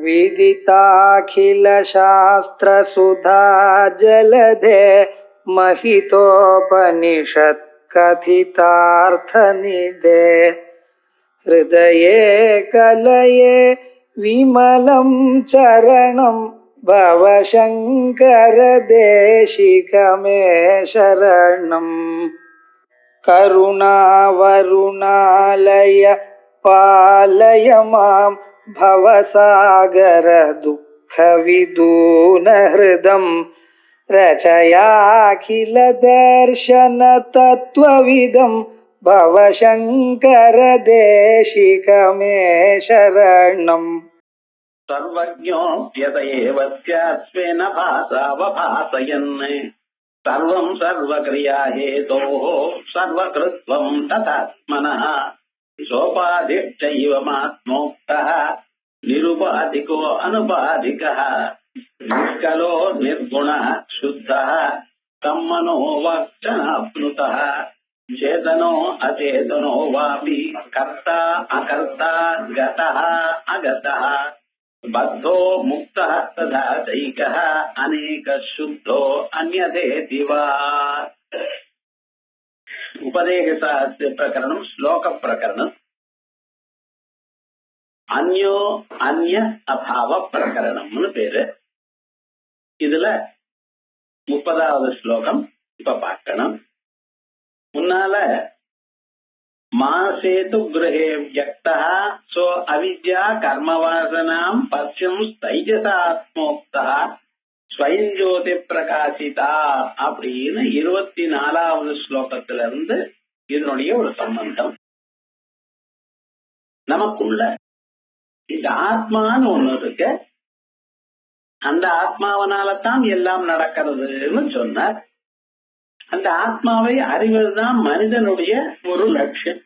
विदिताखिलशास्त्रसुधा जलधे महितोपनिषत् कथितार्थनिधे हृदये कलये विमलं चरणं भवशङ्कर देशिकमे शरणम् करुणावरुणालय पालय मां भवसागर दुःखविदूनहृदं रचयाखिल दर्शन तत्त्वविदं भवशङ्कर देशिकमे शरणम् सर्वज्ञोऽप्यतएव स्वेन भासावभासयन् सर्वं सर्वक्रिया हेतोः सर्वकृत्वं तथात्मनः सोपाधिश्चैवमात्मोक्तः निरुपाधिको अनुपाधिकः निष्कलो निर्गुणः शुद्धः तन्मनो वाक्चनाप्नुतः चेतनो अचेतनो वापि कर्ता अकर्ता गतः अगतः बद्धो मुक्तः तथा चैकः अनेकः शुद्धो अन्यथेति वा। उपदेशशास्त्र प्रकरणं श्लोक प्रकरणं अन्यो अन्य अभाव प्रकरणம்னு பேரு. இதுல 30வது ஸ்லோகம் இப்ப பார்க்கணும். முன்னால மாசேது கிரஹே வியக்தः சோ அவித்யா கர்மவாசனாம் பத்யம் தைஜசாத்மோக்தः ஸ்வயம் ஜோதி பிரகாசிதா அப்படின்னு 24வது ஸ்லோகத்துல இருந்து இதனுடைய ஒரு சம்பந்தம். நமக்குள்ள இந்த ஆத்மான்னு ஒண்ணு இருக்கு. அந்த ஆத்மாவனாலதான் எல்லாம் நடக்கிறதுன்னு சொன்னார். அந்த ஆத்மாவை அறிவதுதான் மனிதனுடைய ஒரு லட்சியம்.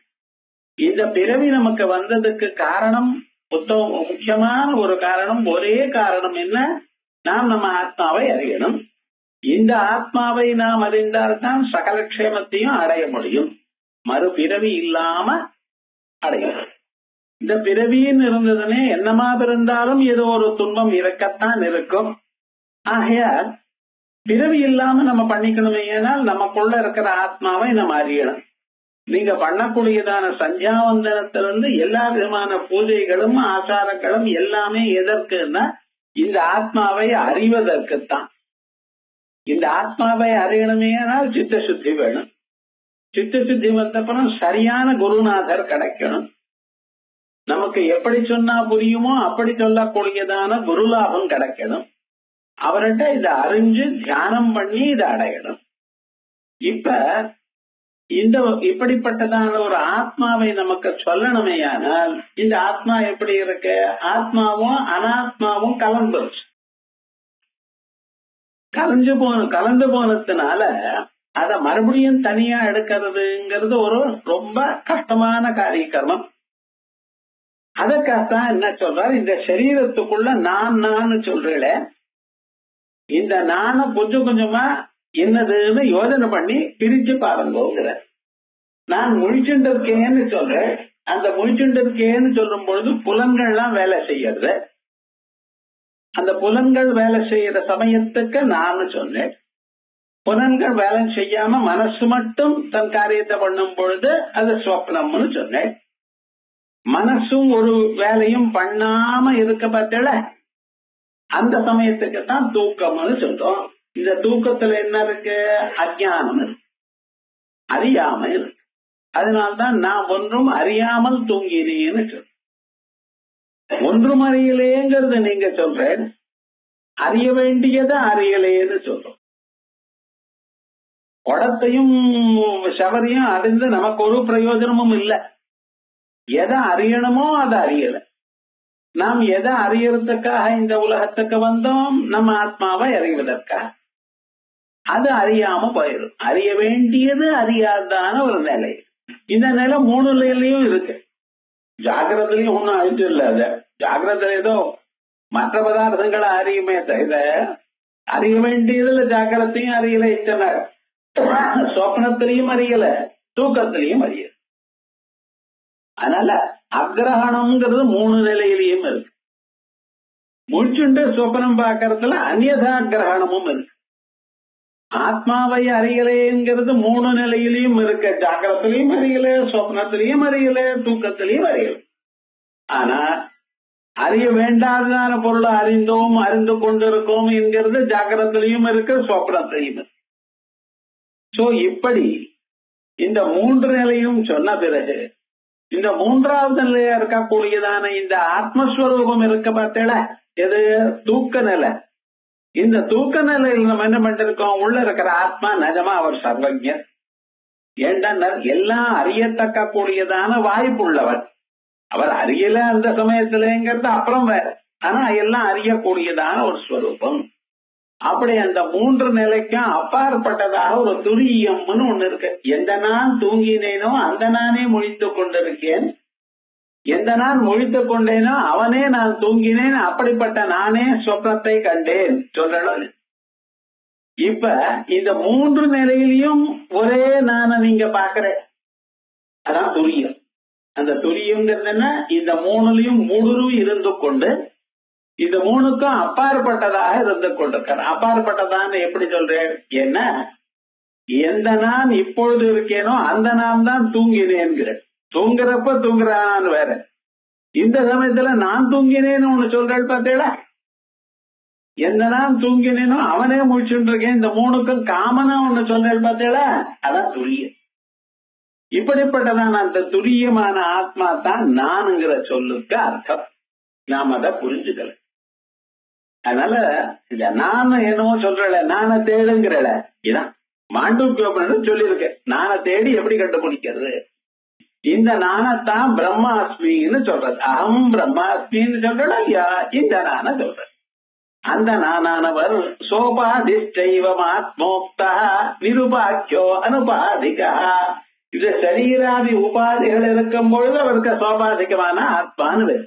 இந்த பிறவி நமக்கு வந்ததுக்கு காரணம் முக்கியமான ஒரு காரணம், ஒரே காரணம் என்ன? நாம் நம்ம ஆத்மாவை அறியணும். இந்த ஆத்மாவை நாம் அறிந்தால்தான் சகல க்ஷேமத்தையும் அடைய முடியும். மறுபிறவி இல்லாம அடையணும். இந்த பிறவின்னு இருந்ததுனே என்னமா இருந்தாலும் ஏதோ ஒரு துன்பம் இருக்கத்தான் இருக்கும். ஆகையால் பிறவி இல்லாம நம்ம பண்ணிக்கணுமே. ஏனால் நமக்குள்ள இருக்கிற ஆத்மாவை நம்ம அறியணும். நீங்க பண்ணக்கூடியதான சந்தியாவந்தனத்திலிருந்து எல்லா விதமான பூஜைகளும் ஆச்சாரங்களும் எல்லாமே எதற்குன்னா இந்த ஆத்மாவை அறிவதற்குத்தான். இந்த ஆத்மாவை அறியணுமேனால் சித்த சுத்தி வேணும். சித்த சுத்தி வந்தப்பறம் சரியான குருநாதர் கிடைக்கணும். நமக்கு எப்படி சொன்னா புரியுமோ அப்படி சொல்லக்கூடியதான குருலாபம் கிடைக்கணும். அவர்கிட்ட இதை அறிஞ்சு தியானம் பண்ணி இதை அடையணும். இப்ப இந்த இப்படிப்பட்டதான ஒரு ஆத்மாவை நமக்கு சொல்லணுமேயானால் இந்த ஆத்மா எப்படி இருக்கு? ஆத்மாவும் அனாத்மாவும் கலந்து போனதுனால அத மறுபடியும் தனியா எடுக்கிறதுங்கிறது ஒரு ரொம்ப கஷ்டமான காரியக்கிரமம். அதற்காகத்தான் என்ன சொல்றாரு, இந்த சரீரத்துக்குள்ள நான் சொல்றேன். இந்த நான கொஞ்சம் கொஞ்சமா என்னதுன்னு யோசனை பண்ணி பிரிச்சு பாருங்கிற. நான் முழிச்சுட்டு இருக்கேன்னு சொல்றேன். அந்த முழிச்சுட்டு இருக்கேன்னு சொல்லும் பொழுது புலன்கள்லாம் வேலை செய்யறது. அந்த புலன்கள் வேலை செய்யற சமயத்துக்கு நான் சொன்னேன். புலன்கள் வேலை செய்யாம மனசு மட்டும் தன் காரியத்தை பண்ணும் பொழுது அது ஸ்வப்னம்னு சொன்னேன். மனசும் ஒரு வேலையும் பண்ணாம இருக்க பார்த்தல, அந்த சமயத்துக்கு தான் தூக்கம்னு சொல்றோம். இந்த தூக்கத்துல என்ன இருக்கு? அஜ்ஞானம் இருக்கு, அறியாம இருக்கு. அதனால்தான் நான் ஒன்றும் அறியாமல் தூங்கினேன்னு சொல்றேன். ஒன்றும் அறியலேங்கிறது நீங்க சொல்றேன், அறிய வேண்டியதை அறியலேன்னு சொல்றோம். குடத்தையும் ஷவரையும் அறிந்து நமக்கு ஒரு பிரயோஜனமும் இல்லை. எதை அறியணுமோ அதை அறியல. நாம் எதை அறியறதுக்காக இந்த உலகத்துக்கு வந்தோம்? நம்ம ஆத்மாவை அறிவதற்காக. அது அறியாம போயிடும். அறிய வேண்டியது அறியாதான ஒரு நிலை. இந்த நிலை 3 நிலையிலையும் இருக்கு. ஜாகிரதையும் ஒன்னும் அழிச்சு இல்ல. அது ஜாகிரதை ஏதோ மற்ற பதார்த்தங்களை அறியுமே தவிர அறிய வேண்டியதுல ஜாகிரத்தையும் அறியல. இத்தனை சொப்னத்திலையும் அறியல, தூக்கத்திலையும் அறியல. அதனால அக்ரஹணம்ங்கிறது 3 நிலையிலையும் இருக்கு. முழிச்சுண்டு சொப்பனம் பார்க்கறதுல அந்நியதா கிரகணமும் இருக்கு. ஆத்மாவை அறியலேங்கிறது 3 நிலையிலையும் இருக்கு. ஜாக்கிரத்திலையும் அறியல, சொப்னத்திலையும் அறியல, தூக்கத்திலையும் அறியல. ஆனா அறிய வேண்டாததான பொருளை அறிந்தோம், அறிந்து கொண்டிருக்கோம் என்கிறது ஜாக்கிரத்திலையும் இருக்கு, சொப்னத்திலையும் இருக்கு. சோ இப்படி இந்த 3 நிலையும் சொன்ன பிறகு இந்த 3வது நிலையா இருக்கக்கூடியதான இந்த ஆத்மஸ்வரூபம் இருக்க பார்த்தேல, எது தூக்க நிலை. இந்த தூக்க நிலையில் நம்ம என்ன பண்ணிருக்கோம், உள்ள இருக்கிற ஆத்மா நிஜமா அவர் சர்வஜர். ஏண்டா எல்லாம் அறியத்தக்க கூடியதான வாய்ப்பு உள்ளவர். அவர் அறியல அந்த சமயத்திலங்கிறது அப்புறம் வேற. ஆனா எல்லாம் அறியக்கூடியதான ஒரு ஸ்வரூபம். அப்படி அந்த 3 நிலைக்கும் அப்பாற்பட்டதாக ஒரு துரியம்னு ஒண்ணு இருக்கு. எந்த நான் தூங்கினேனோ அந்த நானே முழித்துக் கொண்டிருக்கேன், எந்த நான் முழித்துக் கொண்டேனோ அவனே நான் தூங்கினேன், அப்படிப்பட்ட நானே சொப்னத்தை கண்டேன் சொல்லணும். இப்ப இந்த 3 நிலையிலையும் ஒரே நான நீங்க பாக்குற, அதான் துரியம். அந்த துரியம்ங்கிறது என்ன, இந்த 3லயும் முழுதும் இருந்து கொண்டு இந்த 3க்கும் அப்பாற்பட்டதாக இருந்து கொண்டிருக்கார். அப்பாற்பட்டதான்னு எப்படி சொல்றேன், என்ன எந்த நான் இப்பொழுது இருக்கேனோ அந்த நான் தான் தூங்கினேன்கிற. தூங்குறப்ப தூங்குறான் வேற, இந்த சமயத்துல நான் தூங்கினேன்னு ஒண்ணு சொல்றேன் பார்த்தேடா. எந்த நான் தூங்கினேனோ அவனே முடிச்சுட்டு இருக்கேன், இந்த 3க்கும் காமனா ஒண்ணு சொல்றேன் பார்த்தேடா, அதான் துரியம். இப்படிப்பட்டதான் அந்த துரியமான ஆத்மா தான் நானுங்கிற சொல்லுக்கு அர்த்தம். நாம் அதை புரிஞ்சுக்கல. அதனால இந்த நான் என்னமோ சொல்றல, நான தேடுங்கிறல, இதான் மாண்டூக்கியோபனிஷத்து சொல்லியிருக்கேன். நான தேடி எப்படி கண்டுபிடிக்கிறது, இந்த நானத்தான் பிரம்மாஸ்மின்னு சொல்றது. அகம் பிரம்மாஸ்மின்னு சொல்றா ஐயா, இந்த நான சொல்ற. அந்த நானானவர் சோபாதிஷ்டைவமாத்மோக்தா நிருபாக்கியோ அனுபாதிகா. இது சரீராதி உபாதிகள் இருக்கும் பொழுது அவருக்கு சோபாதிகமான ஆத்மான்னு வேறு.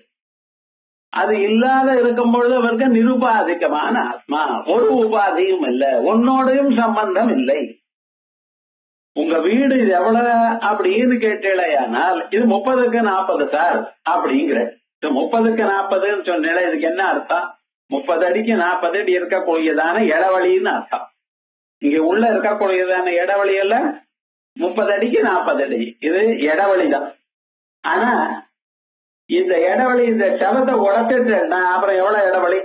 அது இல்லாத இருக்கும் பொழுது அவருக்கு நிருபாதிகமான ஆத்மா. ஒரு உபாதியும் இல்லை, உன்னோடையும் சம்பந்தம் இல்லை. உங்க வீடு இது எவ்வளவு அப்படின்னு கேட்டேனால் இது 30க்கு 40 சார் அப்படிங்கிற. 30க்கு 40 சொன்ன இதுக்கு என்ன அர்த்தம், 30 அடிக்கு 40 அடி இருக்கக்கூடியதான இடவழின்னு அர்த்தம். இங்க உள்ள இருக்கக்கூடியதான இடவழி எல்லாம் 30 அடிக்கு 40 அடி, இது இடவழிதான். ஆனா இந்த இடவழி, இந்த சவத்தை உடைச்சிட்டேன்னா அப்புறம் எவ்வளவு இடவழி,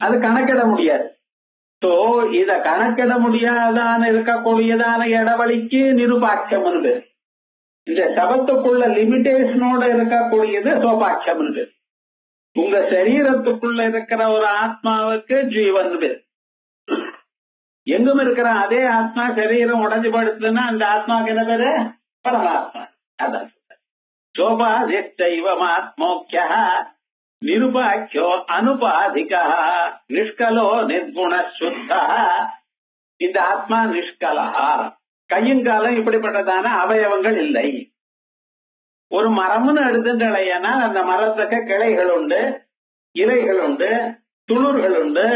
அது கணக்கிட முடியாது. சோ இத கணக்கிட முடியாதான இருக்கக்கூடியதான இடவழிக்கு நிருபாட்சம் பேர். இந்த சபத்துக்குள்ள லிமிடேஷனோட இருக்கக்கூடியது சோபாட்சம் பேர். உங்க சரீரத்துக்குள்ள இருக்கிற ஒரு ஆத்மாவுக்கு ஜீவன் பேர். எங்கும் இருக்கிற அதே ஆத்மா சரீரம் உடஞ்சு படுத்துன்னா அந்த ஆத்மாவுக்கு என்ன பேரு, பரமாத்மா. அதான் சோபாதிஷ்டைவமாத்மோக்யா நிருபாக்கியோ அனுபாதிகா நிஷ்கலோ நிர்குண சுத்தா. இந்த ஆத்மா நிஷ்கலா, கையும் காலம் இப்படிப்பட்டதான அவயவங்கள் இல்லை. ஒரு மரம்னு எடுத்துட்டலையானா அந்த மரத்துக்கு கிளைகள் உண்டு, இலைகள் உண்டு, துளிர்கள் உண்டு,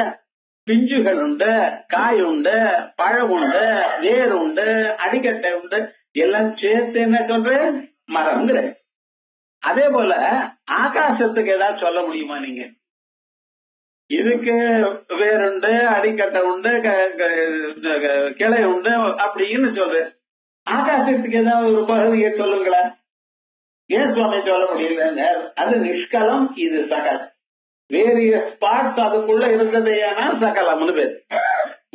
பிஞ்சுகள் உண்டு, காய் உண்டு, பழம் உண்டு, வேர் உண்டு, அடிக்கட்டை உண்டு, எல்லாம் சேர்த்து என்ன சொல்ற மரம்ங்கிற. அதே போல ஆகாசத்துக்கு ஏதாவது சொல்ல முடியுமா நீங்க, இதுக்கு வேறுண்டு, அடிக்கட்டை உண்டு, கிளை உண்டு அப்படின்னு சொல்ற. ஆகாசத்துக்கு ஏதாவது ஒரு பகுதியை சொல்லுங்களேன். ஏன் சுவாமி சொல்ல முடியல, அது நிஷ்கலம், இது சகலம். வேரியஸ் பார்ட்ஸ் அதுக்குள்ள இருந்ததையானா சகலம்னு பேரு.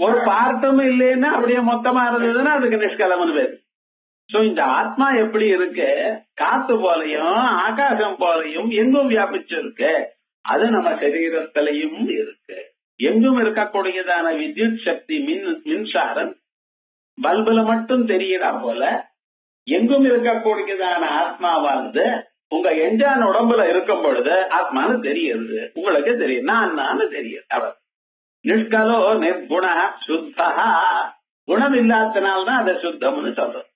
ஒரு பார்ட்டும் இல்லைன்னா அப்படியே மொத்தமா இருந்ததுன்னா அதுக்கு நிஷ்கலம்னு பேரு. சோ இந்த ஆத்மா எப்படி இருக்கு, காத்து போலையும் ஆகாசம் போலையும் எங்கும் வியாபிச்சு இருக்கு. அது நம்ம சரீரத்திலையும் இருக்கு. எங்கும் இருக்கக்கூடியதான வித்யுத் சக்தி, மின்சாரம் பல்புல மட்டும் தெரிகிறா போல எங்கும் இருக்கக்கூடியதான ஆத்மாவானது உங்க எஞ்சான உடம்புல இருக்கும் பொழுது ஆத்மானு தெரியுது, உங்களுக்கு தெரியும், நான் தெரியுது. அவர் நிஷ்கலோ நிர்குண சுத்தா, குணம் இல்லாதனால்தான் அதை சுத்தம்னு சொல்றது.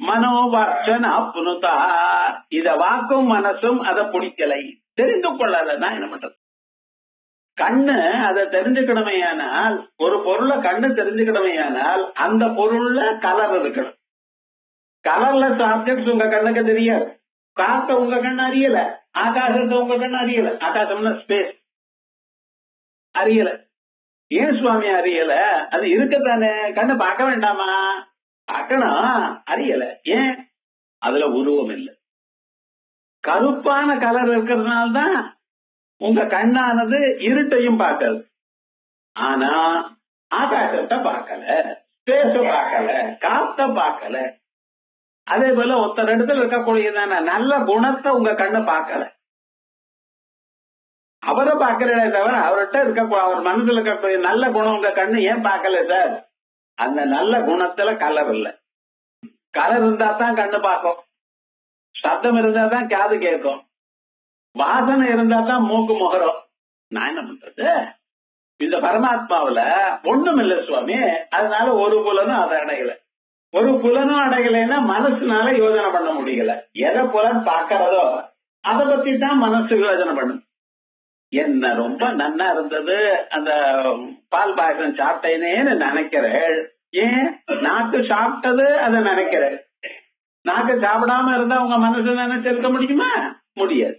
மனோவாச்சன புனுதா, இத வாக்கும் மனசும் அதை பிடிக்கலை, தெரிந்து கொள்ளாதன்னா என்ன பண்றது. கண்ணு அதை தெரிஞ்சுக்கணுமையானால், ஒரு பொருளை கண்ணு தெரிஞ்சுக்கணுமையானால் அந்த பொருள்ல கலர் இருக்கணும். கலர்லெஸ் ஆப்ஜெக்ட்ஸ் உங்க கண்ணுக்கு தெரியாது. காத்த உங்க கண்ணு அறியல, ஆகாசத்தை உங்க கண்ணு அறியல. ஆகாசம்னா ஸ்பேஸ், அறியல. ஏன் சுவாமி அறியல? அது இருக்கத்தானே, கண்ணு பார்க்க வேண்டாமா? பார்க்கணும், அறியல. ஏன்? அதுல உருவம் இல்லை. கருப்பான கலர் இருக்கிறதுனால்தான் உங்க கண்ணானது இருட்டையும் பார்க்கறது. ஆனா ஆகாசத்தை பார்க்கல, ஸ்பேஸ பார்க்கல, காத்த பார்க்கல. அதே போல ஒருத்தர் இடத்துல இருக்கக்கூடியதான நல்ல குணத்தை உங்க கண்ணு பார்க்கல. அவரை பார்க்கறதே தவிர அவர்கிட்ட இருக்க அவர் மனசுல இருக்கக்கூடிய நல்ல குணம் உங்க கண்ணு ஏன் பார்க்கல சார்? அந்த நல்ல குணத்துல கலர் இல்ல. கலர் இருந்தா தான் கண்ணு பார்க்கும், சத்தம் இருந்தா தான் காது கேட்கும், வாசனை இருந்தா தான் மூக்கு முகரும். நான் என்ன பண்றது? இந்த பரமாத்மாவில ஒண்ணும் இல்ல சுவாமி. அதனால ஒரு புலனும் அதை அடையல. ஒரு புலனும் அடையலைன்னா மனசுனால யோசனை பண்ண முடியல. எதை புலன் பார்க்கறதோ அதை பத்தி தான் மனசு யோசனை பண்ணும். என்ன ரொம்ப நன்னா இருந்தது அந்த பால் பாயசம் சாப்பிட்டேனேன்னு நினைக்கிறேன். ஏன்? நாக்கு சாப்பிட்டது அதை நினைக்கிறேன். நாக்கு சாப்பிடாம இருந்தா உங்க மனசு நினைச்சிருக்க முடியுமா? முடியாது.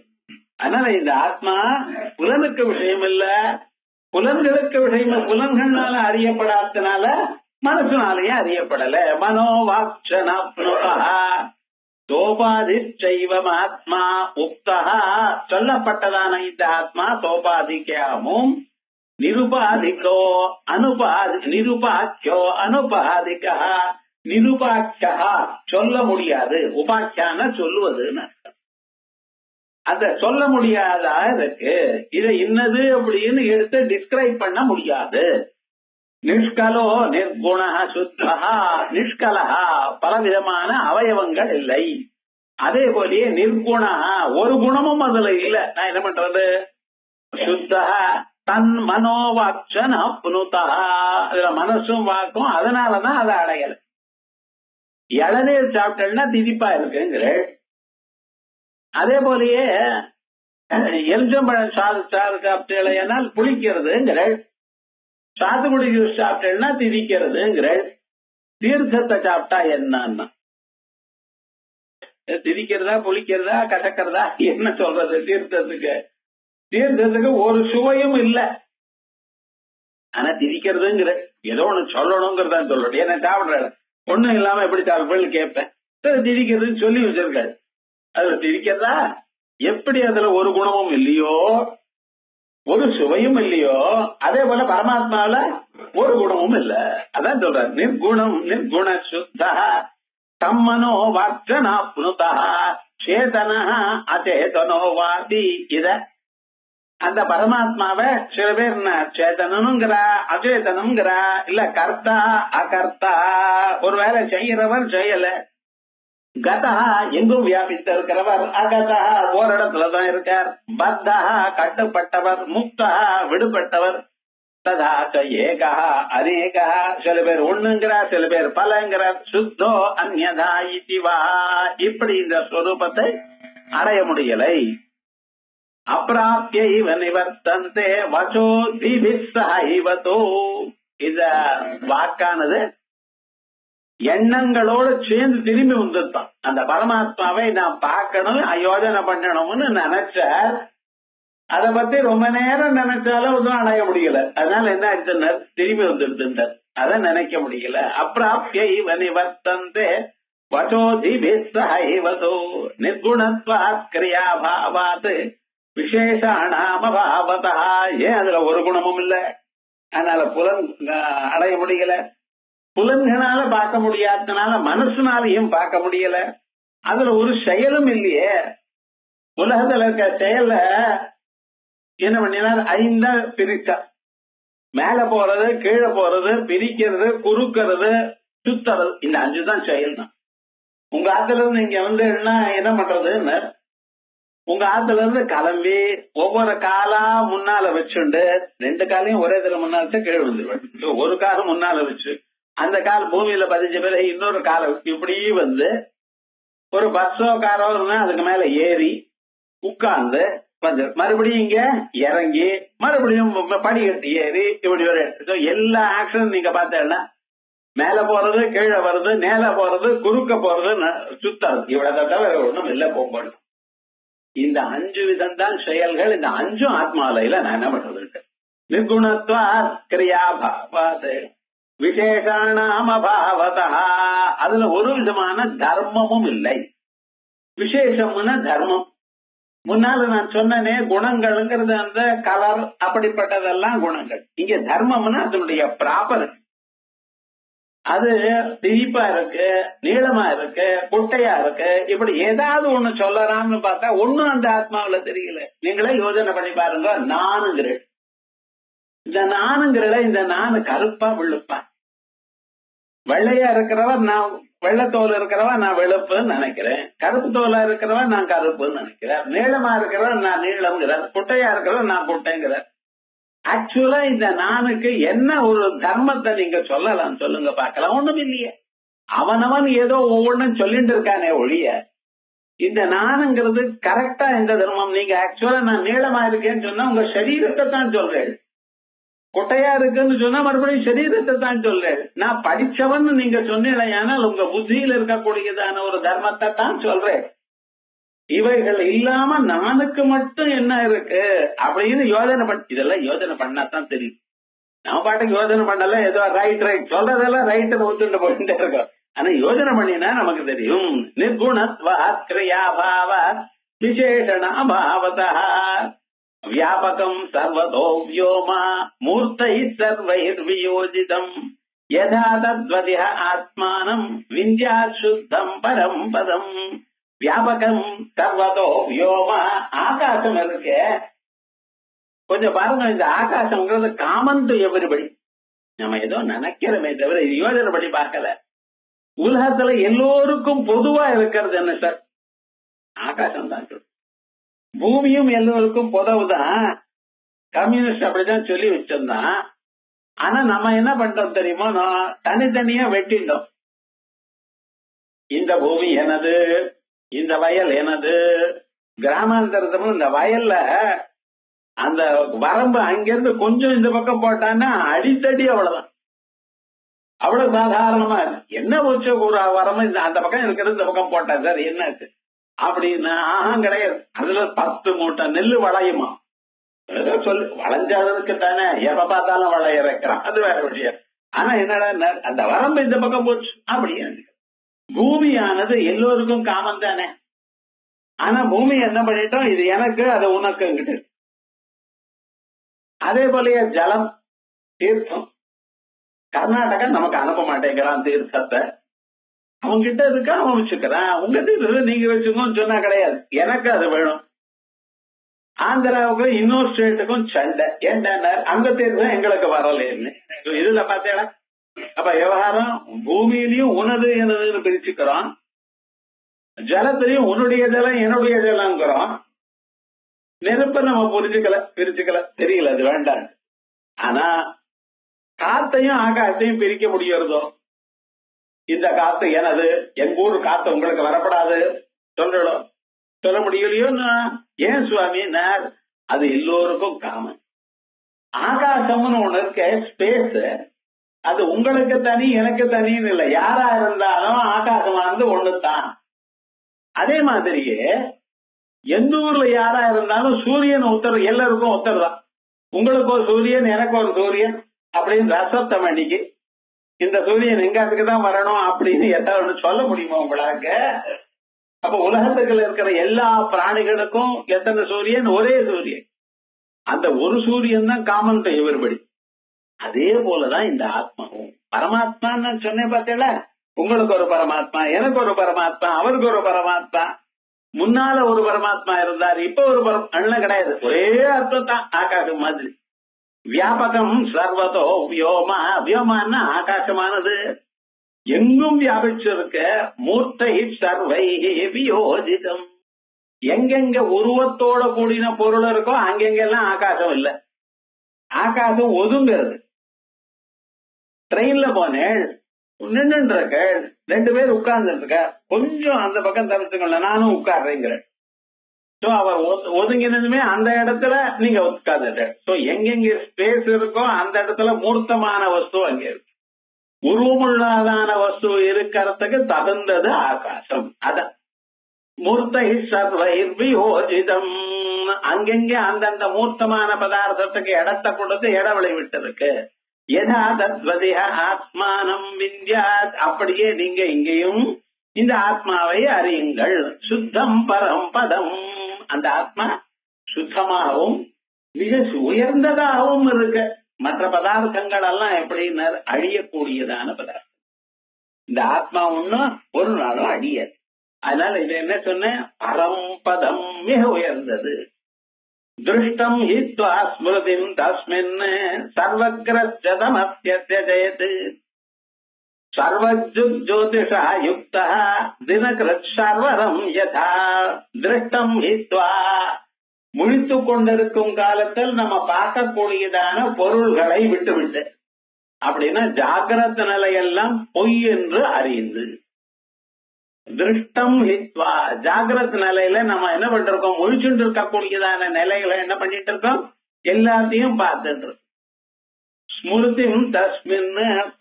அதனால இந்த ஆத்மா புலனுக்கு விஷயம் இல்ல, புலன்களுக்கு விஷயம். புலன்கள்னால அறியப்படாதனால மனசுனாலேயே அறியப்படல. மனோவாக்ஷனாப்னுகா சோபாதிச்சைவமாத்மா உக்தா, சொல்லப்பட்டதான இந்த ஆத்மா சோபாதிக்காமும் நிருபாதிக்கோ நிருபாக்கியோ அனுபாதிகா. நிருபாக்கியா சொல்ல முடியாது, உபாக்கியான சொல்லுவதுன்னு அர்த்தம். அத சொல்ல முடியாதா இருக்கு. இதை இன்னது அப்படின்னு எடுத்து டிஸ்கிரைப் பண்ண முடியாது. நிஷ்கலோ நிர்குண சுத்தா நிஷ்கலா, பலவிதமான அவயவங்கள் இல்லை. அதே போலயே நிர்குணா, ஒரு குணமும் அதுல இல்ல. நான் என்ன பண்றது? சுத்தா தன் மனோவாக்ஷன் அப்னுதா, அதுல மனசும் வாக்கும், அதனாலதான் அதை அடையல. இளநீர் சாப்பிட்டா திதிப்பா இருக்குங்கிற. அதே போலயே எலுச்சம்பழம் சாறு சாப்பிட்டேனால் புளிக்கிறதுங்கிற. சாத்துக்குடி ஜூஸ் சாப்பிட்டேன்னா திதிக்கிறதுங்கிற. தீர்க்கத்தை சாப்பிட்டா என்னன்னா திதிக்கிறதா புளிக்கிறதா கசக்கிறதா என்ன சொல்றது? தீர்த்தத்துக்கு தீர்த்தத்துக்கு ஒரு சுவையும் இல்ல. ஆனா திதிக்கிறதுங்கிற ஏதோ ஒண்ணு சொல்லணுங்கிறதா சொல்லணும். என்ன சாப்பிடுற ஒண்ணும் இல்லாம எப்படி சாப்பிடுன்னு கேட்பேன். திதிக்கிறதுன்னு சொல்லி வச்சிருக்காரு. அதுல திதிக்கிறதா எப்படி? அதுல ஒரு குணமும் இல்லையோ, ஒரு சுவையும் இல்லையோ. அதே போல பரமாத்மாவில ஒரு குணமும் இல்ல. அதான் சொல்ற நிர்குணம் நிர்குண சுத்தா தம்மனோ வாக்ஷனாப்னுதா சேதனா அச்சேதனோ வாதி. இத அந்த பரமாத்மாவை சில பேர் சேதனனுங்கிறா, அச்சேதனம்ங்கிறா, இல்ல கர்த்தா அகர்த்தா, ஒரு வேலை செய்யறவர் செய்யல. கதா எங்கும் வியாபித்து இருக்கிறவர், அகதா ஓரிடத்துலதான் இருக்கார். பத்தா கட்டுப்பட்டவர், முக்தா விடுபட்டவர். ததா ஏகா அநேகா, சில பேர் ஒண்ணுங்கிறார், சில பேர் பலங்கிறார். சுத்தோ அந்யதா இதிவா, இப்படி இந்த ஸ்வரூபத்தை அடைய முடியலை. அப்ராப்யைவ நிவர்த்தந்தே வசோ திவிஸ்ஸைவதோ. இந்த வாக்கானது எண்ணங்களோடு சேர்ந்து திரும்பி வந்துட்டான். அந்த பரமாத்மாவை நான் பார்க்கணும், யோஜனை பண்ணணும்னு நினைச்சார். அதை பத்தி ரொம்ப நேரம் நினைச்சாலும் ஒன்றும் அடைய முடியல. அதனால என்ன ஆயிடுச்சுன்னா திரும்பி வந்துடுதுன்றார். அதை நினைக்க முடியல. அப்ராப்யைவ நிவர்த்தந்தே வசோதிபிஸ்ஸைவதோ நிர்குணத்வாத் கிரியாபாவாத் விசேஷாணாமபாவதா. ஏன்? அதுல ஒரு குணமும் இல்ல. அதனால புலன் அடைய முடியல. புலன்களால பார்க்க முடியாதனால மனசுனாலையும் பார்க்க முடியல. அதுல ஒரு செயலும் இல்லையே. உலகத்துல இருக்க செயல என்ன பண்ணினார்? 5 பிரிக்க, மேல போறது, கீழே போறது, பிரிக்கிறது, குறுக்கிறது, சுத்துறது. இந்த 5 தான் செயல் தான். உங்க ஆத்துல இருந்து இங்க வந்து என்ன பண்றதுன்னு, உங்க ஆத்துல இருந்து கிளம்பி ஒவ்வொரு காலா முன்னால வச்சுண்டு 2 காலையும் ஒரே தடவை முன்னால கீழே வந்துருவேன். ஒரு காலம் முன்னால வச்சு அந்த கால் பூமியில பதிஞ்ச பிறகு இன்னொரு காலை இப்படி வந்து ஒரு பஸ்ஸோ காரோ இருந்தா அதுக்கு மேல ஏறி உட்கார்ந்து வந்து மறுபடியும் இங்க இறங்கி மறுபடியும் படிக்கட்டு ஏறி இப்படி ஒரு எல்லா ஆக்ஷனும் நீங்க பார்த்தேன்னா மேல போறது, கீழே வருது, நேல போறது, குறுக்க போறது, சுத்தாது. இவ்வளவு தவிர ஒண்ணும் இல்ல போகும்போது. இந்த 5 விதம் தான் செயல்கள். இந்த 5ம் ஆத்மாலையில நான் என்ன பண்றது? நிர்குணத்வாத் கிரியாபாவாத் விசேஷாணாமபாவதா. அதுல ஒரு விதமான தர்மமும் இல்லை. விசேஷம்னா தர்மம். முன்னால நான் சொன்னனே குணங்கள்ங்கிறது அந்த கலர் அப்படிப்பட்டதெல்லாம் குணங்கள். இங்க தர்மம்னா அதனுடைய ப்ராப்பர். அது திரிப்பா இருக்கு, நீளமா இருக்கு, குட்டையா இருக்கு, இப்படி ஏதாவது ஒண்ணு சொல்லலாம்னு பார்த்தா ஒண்ணும் அந்த ஆத்மாவில தெரியல. நீங்களே யோசனை பண்ணி பாருங்க. நானுங்கிற இந்த நானுங்கிறத இந்த நானு கருப்பா வெளுப்பா. வெள்ளையா இருக்கிறவ நான் வெள்ளத்தோல் இருக்கிறவ நான் வெளுப்புன்னு நினைக்கிறேன், கருப்பு தோலா இருக்கிறவ நான் கருப்புன்னு நினைக்கிறேன், நீளமா இருக்கிறவ நான் நீளம்ங்கிறார், குட்டையா இருக்கிறவ நான் குட்டைங்கிறார். ஆக்சுவலா இந்த நானுக்கு என்ன ஒரு தர்மத்தை நீங்க சொல்லலாம் சொல்லுங்க பாக்கலாம்? ஒண்ணும் இல்லையே. அவனவன் ஏதோ ஒவ்வொன்னும் சொல்லிட்டு இருக்கானே ஒழிய இந்த நானுங்கிறது கரெக்டா எந்த தர்மம்? நீங்க ஆக்சுவலா நான் நீளமா இருக்கேன்னு சொன்னா உங்க சரீரத்தை தான் சொல்றேன், குட்டையா இருக்குன்னு சொன்னா மறுபடியும் சரீரத்தை தான் சொல்றேன். நான் படிச்சவன் நீங்க சொன்னீங்களேயானால் உங்க புத்தியில இருக்கக்கூடியதான ஒரு தர்மத்தை தான் சொல்றேன். இவைகள் இல்லாம நானுக்கு மட்டும் என்ன இருக்கு அப்படின்னு யோசனை இதெல்லாம் யோசனை பண்ணாதான் தெரியும். நம்ம பாட்டுக்கு யோசனை பண்ணல, ஏதோ ரைட் சொல்றதெல்லாம் ரைட்டு ஒத்துட்டு போயிட்டே இருக்கோம். ஆனா யோசனை பண்ணினா நமக்கு தெரியும். நிர்குணத்வாத் கிரியாபாவாத் விசேஷணாபாவதா வியாபகம் சர்வதோ வியோமா மூர்த்தை சர்வைர் வியோஜிதம் யதா தத்வதிஹ ஆத்மானம் விந்தியா சுத்தம் பரம் பதம். வியாபகம் சர்வதோ வியோமா. ஆகாசம் இருக்கு, கொஞ்சம் பாருங்க. இந்த ஆகாசம்ங்கிறது காமன் டு எவரிபடி. நம்ம ஏதோ நினைக்கிறோமே தவிர இது யோசனை படி பார்க்கல. உலகத்துல எல்லோருக்கும் பொதுவா இருக்கிறது என்ன சார்? ஆகாசம் தான். பூமியும் எல்லோருக்கும் பொதுவுதான். கம்யூனிஸ்ட் அப்படிதான் சொல்லி வச்சிருந்தான். ஆனா நம்ம என்ன பண்றோம் தெரியுமா? தனித்தனியா வெட்டிட்டோம். இந்த பூமி எனது, இந்த வயல் எனது. கிராமாந்தரத்துல இந்த வயல்ல அந்த வரம்பு அங்கிருந்து கொஞ்சம் இந்த பக்கம் போட்டான்னா அடித்தடி அவ்வளவுதான். அவ்வளவு சாதாரணமா என்ன வச்ச ஒரு வரம்பு அந்த பக்கம் இருக்கிறது இந்த பக்கம் போட்டா சார் என்னாச்சு அப்படின்னா கிடையாது. அதுல 10 மூட்டை நெல்லு வளையுமா? சொல்லு, வளைஞ்சதுக்கு தானே எப்ப பார்த்தாலும் வளைய இறக்கிறான், அது வேற விஷயம். ஆனா என்னடா அந்த வரம்பு இந்த பக்கம் போச்சு அப்படியே. பூமியானது எல்லோருக்கும் காமன் தானே. ஆனா பூமி என்ன பண்ணிட்டோம், இது எனக்கு அது உனக்குங்கிட்டு. அதே போலயே ஜலம், தீர்த்தம். கர்நாடகா நமக்கு அனுப்ப மாட்டேங்கிறான் தீர்த்தத்தை. அவன்கிட்ட இருக்கு, அவன் வச்சுக்கிறான். உங்க தீர்த்தத்தை நீங்க வச்சுக்கோன்னு சொன்னா கிடையாது, எனக்கு அது வேணும். ஆந்திராவுக்கும் இன்னொரு ஸ்டேட்டுக்கும் சண்டை. ஏன்டா அங்க தீர்த்தம் எங்களுக்கு வரலன்னு. இதுல பார்த்தேடா. அப்ப விவகாரம் பூமியிலையும் உனது எனதுன்னு பிரிச்சுக்கிறோம், ஜலத்திலையும் உன்னுடைய ஜலம் என்னுடைய ஜலம்ங்கிறோம். நெருப்ப நம்ம பிரிச்சுக்கல தெரியல, அது வேண்டாம். ஆனா காத்தையும் ஆகாசத்தையும் பிரிக்க முடியறதோ? இந்த காத்து எனது, எங்க ஊர் காத்து உங்களுக்கு வரப்படாது சொல்ல முடியலையோ? ஏன் சுவாமி? அது எல்லோருக்கும் காமன். ஆகாசம்னு ஒண்ணு இருக்க, ஸ்பேஸ், அது உங்களுக்கு தனி எனக்கு தனின்னு இல்லை. யாரா இருந்தாலும் ஆகாசமானது ஒண்ணுதான். அதே மாதிரியே எந்த ஊர்ல யாரா இருந்தாலும் சூரியன் எல்லாருக்கும் ஒருத்தர். உங்களுக்கு ஒரு சூரியன், எனக்கு ஒரு சூரியன் அப்படின்னு ரசத்தம் அன்னைக்கு இந்த சூரியன் எங்காத்துக்கு தான் வரணும் அப்படின்னு ஏதாவது சொல்ல முடியுமா உங்களுக்கு? அப்ப உலகத்துக்குள்ள இருக்கிற எல்லா பிராணிகளுக்கும் எத்தனை சூரியன்? ஒரே சூரியன். அந்த ஒரு சூரியன் தான் காமன் டு எவரிபடி. அதே போலதான் இந்த ஆத்மாவும். பரமாத்மான்னு சொன்னேன் பார்த்தீங்களா? உங்களுக்கு ஒரு பரமாத்மா, எனக்கு ஒரு பரமாத்மா, அவருக்கு ஒரு பரமாத்மா. முன்னால ஒரு பரமாத்மா இருந்தார், இப்ப ஒரு பரமாத்மா கிடையாது. ஒரே அர்த்தம் தான், ஆகாசம் மாதிரி. வியாபகம் சர்வதோ வியோமா. வியோமான்னா ஆகாசமானது எங்கும் வியாபிச்சிருக்க. மூர்த்தை சர்வை வியோஜிதம். எங்கெங்க உருவத்தோட கூடின பொருள் இருக்கோ அங்கெங்கெல்லாம் ஆகாசம் இல்ல. ஆகாசம் ஒதுங்கிறது. ட்ரெயின்ல போனேன், நின்று இருக்க, 2 பேர் உட்கார்ந்து இருக்க, கொஞ்சம் அந்த பக்கம் தவிர்த்துக்கல, நானும் உட்கார்றேங்கிறேன். அவர் ஒதுங்கினதுமே அந்த இடத்துல நீங்க உட்கார்ந்துட்ட. எங்கெங்க ஸ்பேஸ் இருக்கோ அந்த இடத்துல மூர்த்தமான வஸ்து அங்கே இருக்கு. உருவமுள்ளதான வஸ்து இருக்கிறதுக்கு தகுந்தது ஆகாசம். அதான் மூர்த்தை சர்வைர்வியோஜிதம், அங்கெங்கே அந்தந்த மூர்த்தமான பதார்த்தத்துக்கு இடத்தை கொடுத்து இடவெளி விட்டிருக்கு. யதா தத்வதிஹ ஆத்மானம் வித்யாத், அப்படியே நீங்க இங்கேயும் இந்த ஆத்மாவை அறியுங்கள். சுத்தம் பரம் பதம், அந்த ஆத்மா சுத்தமாகவும் மிக உயர்ந்ததாகவும் இருக்கு. மற்ற பதார்த்தங்கள் எல்லாம் எப்படின்னு அழியக்கூடியதான பதார்த்தம். இந்த ஆத்மா ஒண்ணும் ஒரு நாளும் அழியாது. அதனால இது என்ன சொன்ன, பரம்பதம் மிக உயர்ந்தது. திருஷ்டம் ஹித்வா ஸ்மிருதிம் தஸ்மின் சர்வக்ரஸ்யதமத்யத்யஜயத் சர்வஜ்ஜோதிஷா யுக்தா தினகிருத் சர்வரம் யதா. திருஷ்டம் ஹித்வா, முழித்து கொண்டிருக்கும் காலத்தில் நம்ம பார்க்கக்கூடியதான பொருள்களை விட்டுவிட்டு, அப்படின்னா ஜாகிரத நிலையெல்லாம் பொய் என்று அறிந்து. திருஷ்டம் ஹித்வா, ஜாகிரத நிலையில நம்ம என்ன பண்றோம், முழிச்சுட்டு இருக்கக்கூடியதான நிலைகளை என்ன பண்ணிட்டு இருக்கோம், எல்லாத்தையும் பார்த்துட்டு இருக்கோம். ஸ்மிருதிம் தஸ்மின்,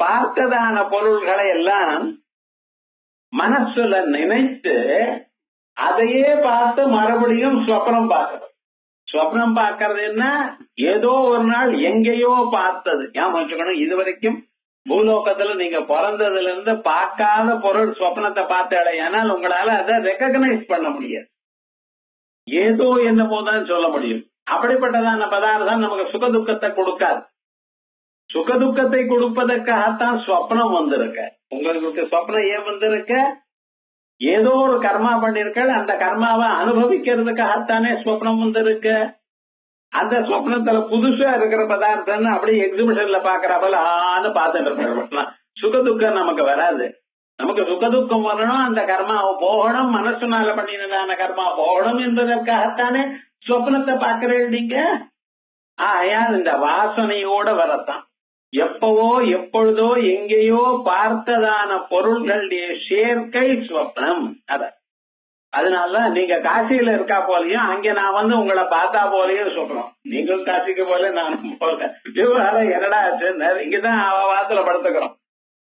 பார்த்ததான பொருள்களை எல்லாம் மனசுல நினைத்து அதையே பார்த்து மறுபடியும் சொப்னம் பார்க்கறது. சொப்னம் பார்க்கறது என்ன, ஏதோ ஒரு நாள் எங்கேயோ பார்த்தது ஞாபகம் வச்சுக்கணும். இதுவரைக்கும் பூலோகத்துல நீங்க பிறந்ததுல இருந்து பார்க்காத பொருள் சொப்னத்தை பார்த்தாலே, ஆனால் உங்களால அதை ரெகக்னைஸ் பண்ண முடியாது. ஏதோ என்னமோதான் சொல்ல முடியும். அப்படிப்பட்டதான பதார்த்தம் நமக்கு சுகதுக்கத்தை கொடுக்காது. சுகதுக்கத்தை கொடுப்பதற்காகத்தான் சொப்னம் வந்திருக்க. உங்களுக்கு சொப்னம் ஏன் வந்திருக்க, ஏதோ ஒரு கர்மா பண்ணிருக்க, அந்த கர்மாவை அனுபவிக்கிறதுக்காகத்தானே சொப்னம் வந்திருக்கு. அந்த சொப்னத்துல புதுசா இருக்கிற பதார்த்தம் அப்படியே எக்ஸிபிஷன்ல பாக்குற போல பார்த்துட்டு இருப்பேன். சுகதுக்கம் நமக்கு வராது. நமக்கு சுகதுக்கம் வரணும், அந்த கர்மாவை போகணும், மனசுனால பண்ணினதான கர்மா போகணும் என்பதற்காகத்தானே சொப்னத்தை பாக்குறேன் நீங்க. ஆயால் இந்த வாசனையோட வரத்தான் எப்பவோ எப்பொழுதோ எங்கேயோ பார்த்ததான பொருள்களுடைய சேர்க்கை சொப்னம். அதனால நீங்க காசியில இருக்கா போலையும் அங்க நான் வந்து உங்களை பார்த்தா போலையும் சொப்னம். நீங்களும் காசிக்கு போல நானும் போல. விவகாரம் என்னடா இங்கதான் வாசல படுத்துக்கிறோம்.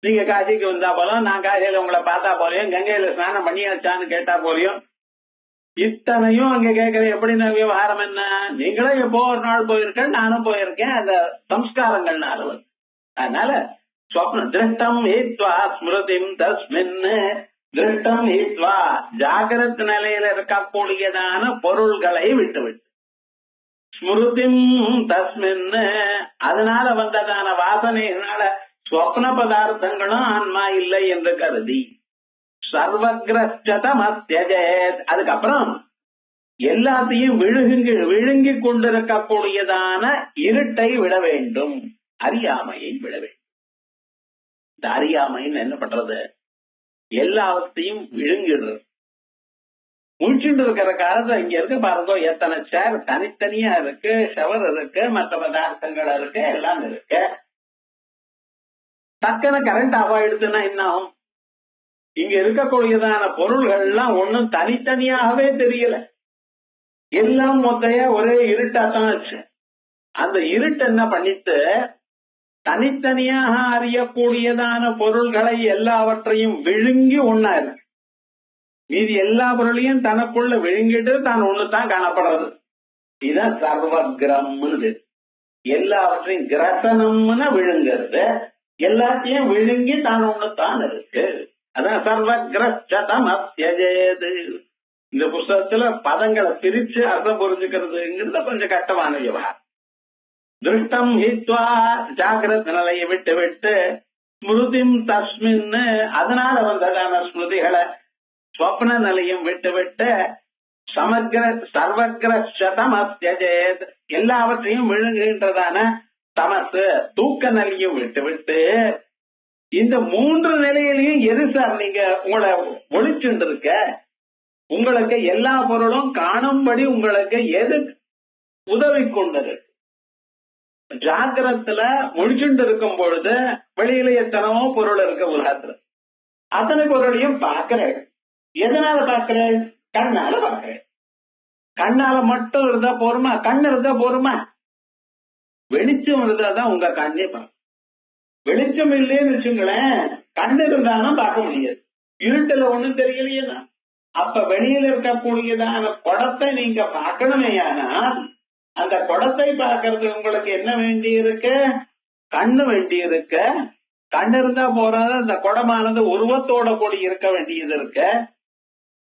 நீங்க காசிக்கு வந்தா போலும், நான் காசியில உங்களை பார்த்தா போலையும், கங்கையில ஸ்நானம் பண்ணியாச்சான்னு கேட்டா போலையும், இத்தனையும் அங்க கேட்கறது எப்படின்னா விவகாரம் என்ன, நீங்களும் எப்போ ஒரு நாள் போயிருக்கேன், நானும் போயிருக்கேன். அந்த சம்ஸ்காரங்கள்னால வந்து. அதனால சொப்ன திருஷ்டம் ஹித்வா ஸ்மிருதிம் தஸ்மின், திருஷ்டம் ஹித்வா ஜாகிரத் நிலையில இருக்கக்கூடியதான பொருள்களை விட்டுவிட்டு, ஸ்மிருதிம் தஸ்மின் அதனால வந்ததான வாசனையினால சொப்ன பதார்த்தங்களும் ஆன்மா இல்லை என்று கருதி, சர்வக்ரஸ்யதமத்யஜேத் அதுக்கப்புறம் எல்லாத்தையும் விழுங்கி கொண்டிருக்கக்கூடியதான இருட்டை விட வேண்டும், அறியாமையை விட வேண்டும். இந்த அறியாமைன்னு என்ன பண்றது, எல்லாத்தையும் விழுங்கிடுறது. முடிச்சுட்டு இருக்கிற காலத்துல இங்க இருக்கு பாருங்க, எத்தனை சேர் தனித்தனியா இருக்கு, ஷவர் இருக்கு, மற்ற பதார்த்தங்கள் இருக்கு, எல்லாம் இருக்கு. டக்குனு கரண்ட் ஆஃப் ஆயிடுச்சுன்னா என்ன ஆகும், இங்க இருக்கக்கூடியதான பொருள்கள் எல்லாம் ஒன்னும் தனித்தனியாகவே தெரியல, எல்லாம் மொத்தையா ஒரே இருட்டாத்தான் ஆச்சு. அந்த இருட்டு என்ன பண்ணிட்டு தனித்தனியாக அறியக்கூடியதான பொருள்களை எல்லாவற்றையும் விழுங்கி ஒன்னா இருக்கு. மீதி எல்லா பொருளையும் தனக்குள்ள விழுங்கிட்டு தான் ஒண்ணுதான் காணப்படுறது. இதுதான் சர்வகிரம்னு. எல்லாவற்றையும் கிரசனம்னு விழுங்கிறது, எல்லாத்தையும் விழுங்கி தான் ஒண்ணுதான் இருக்கு. அதான் சர்வகிரஸ்யதமத்யஜேத். இந்த புஸ்தகத்துல பதங்களை பிரிச்சு அர்த்தம் புரிஞ்சுக்கிறதுங்கிறது கொஞ்சம் கஷ்டமான விவகாரம். திருஷ்டம் ஹித்வா ஜாகிரத் நிலையை விட்டு விட்டு, ஸ்மிருதிம் தஸ்மின் அதனால வந்ததான ஸ்மிருதிகளை ஸ்வப்ன நிலையும் விட்டு விட்டு, சர்வக்ரஸ்யதமத்யஜேத் எல்லாவற்றையும் விழுங்குகின்றதான தமசு தூக்க நிலையும் விட்டு விட்டு, இந்த மூன்று நிலையிலையும் எது சார் நீங்க உங்களை ஒழிச்சுட்டு இருக்க, உங்களுக்கு எல்லா பொருளும் காணும்படி உங்களுக்கு எது உதவி கொண்டது. ஜாகிரத்துல முடிச்சுட்டு இருக்கும் பொழுது வெளியில எத்தனமோ பொருள் இருக்க உலகத்துல, அத்தனை பொருளையும் பாக்குறேன். எதனால பாக்குறேன், கண்ணால பாக்குறேன். கண்ணால மட்டும் இருந்தா போருமா, கண் இருந்தா போருமா, வெளிச்சம் இருந்தாதான் உங்க கண்ணே பார்க்க. வெளிச்சம் இல்லைன்னு வச்சுங்களேன், கண் இருந்தாலும் பார்க்க முடியாது. இருட்டுல ஒண்ணும் தெரியலையே. அப்ப வெளியில இருக்கக்கூடியதான குடத்தை நீங்க பார்க்கணுமே, ஆனால் அந்த குடத்தை பார்க்கறது உங்களுக்கு என்ன வேண்டி இருக்கு? கண்ணு வேண்டி இருக்கு. கண்ணு இருந்தா போறாது, அந்த குடமானது உருவத்தோட கூடி இருக்க வேண்டியது இருக்கு.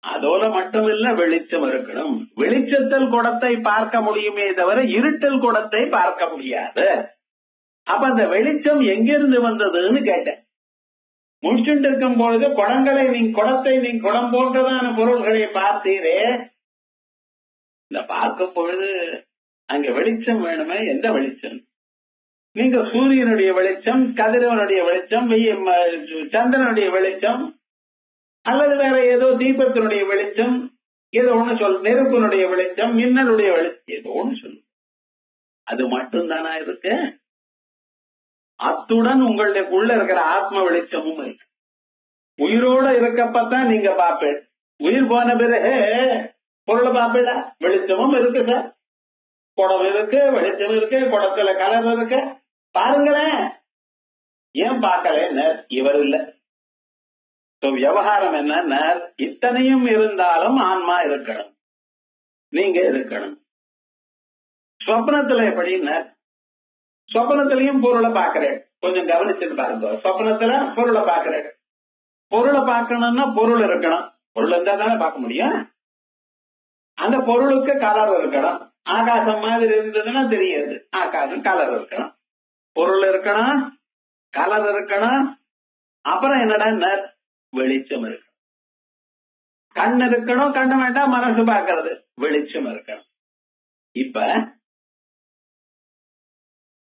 அதோட மட்டுமில்ல, வெளிச்சம் இருக்கணும். வெளிச்சத்தில் குடத்தை பார்க்க முடியுமே தவிர இருட்டில் குடத்தை பார்க்க முடியாது. அப்ப அந்த வெளிச்சம் எங்கிருந்து வந்ததுன்னு கேட்டேன். முடிச்சுட்டு இருக்கும் பொழுது குடங்களை குடத்தை குடம் போன்றதான பொருள்களை பார்த்தீரே, இந்த பார்க்கும் பொழுது அங்க வெளிச்சம் வேணுமே. எந்த வெளிச்சம்? நீங்க சூரியனுடைய வெளிச்சம், கதிரவனுடைய வெளிச்சம், சந்திரனுடைய வெளிச்சம், அல்லது வேற ஏதோ தீபத்தினுடைய வெளிச்சம், ஏதோ ஒண்ணு நெருப்பினுடைய வெளிச்சம், மின்னலுடைய வெளிச்சம், ஏதோ ஒண்ணு சொல்லு. அது மட்டும்தானா இருக்கு? அத்துடன் உங்களுடைய உள்ள இருக்கிற ஆத்ம வெளிச்சமும் இருக்கு. உயிரோட இருக்கப்பதான் நீங்க பாப்பேன். உயிர் போன பிறகு பொருளை பாப்பீடா? வெளிச்சமும் இருக்கு சார், குடம் இருக்கு, வெளிச்சம் இருக்கு, குடத்துல கலர் இருக்கு, பாருங்களேன். ஏன் பார்க்கல? இவர் இல்ல. விவகாரம் என்ன? இத்தனையும் இருந்தாலும் ஆன்மா இருக்கணும், நீங்க இருக்கணும். சொப்னத்துல எப்படின்னா, சொப்னத்திலையும் பொருளை பாக்குறேன். கொஞ்சம் கவனிச்சுட்டு பாருங்க. சொப்னத்துல பொருளை பாக்குறேன். பொருளை பார்க்கணும்னா பொருள் இருக்கணும். பொருள் இருந்தா தானே பார்க்க முடியும். அந்த பொருளுக்கு கலர் இருக்கணும். ஆகாசம் மாதிரி இருந்ததுன்னா தெரியாது. ஆகாசம் கலர் இருக்கணும், பொருள் இருக்கணும், கலர் இருக்கணும். அப்புறம் என்னடா? வெளிச்சம் இருக்கணும். கண் இருக்கணும். கண்ணு வேண்டாம், மனசு பார்க்கறது. வெளிச்சம் இருக்கணும். இப்ப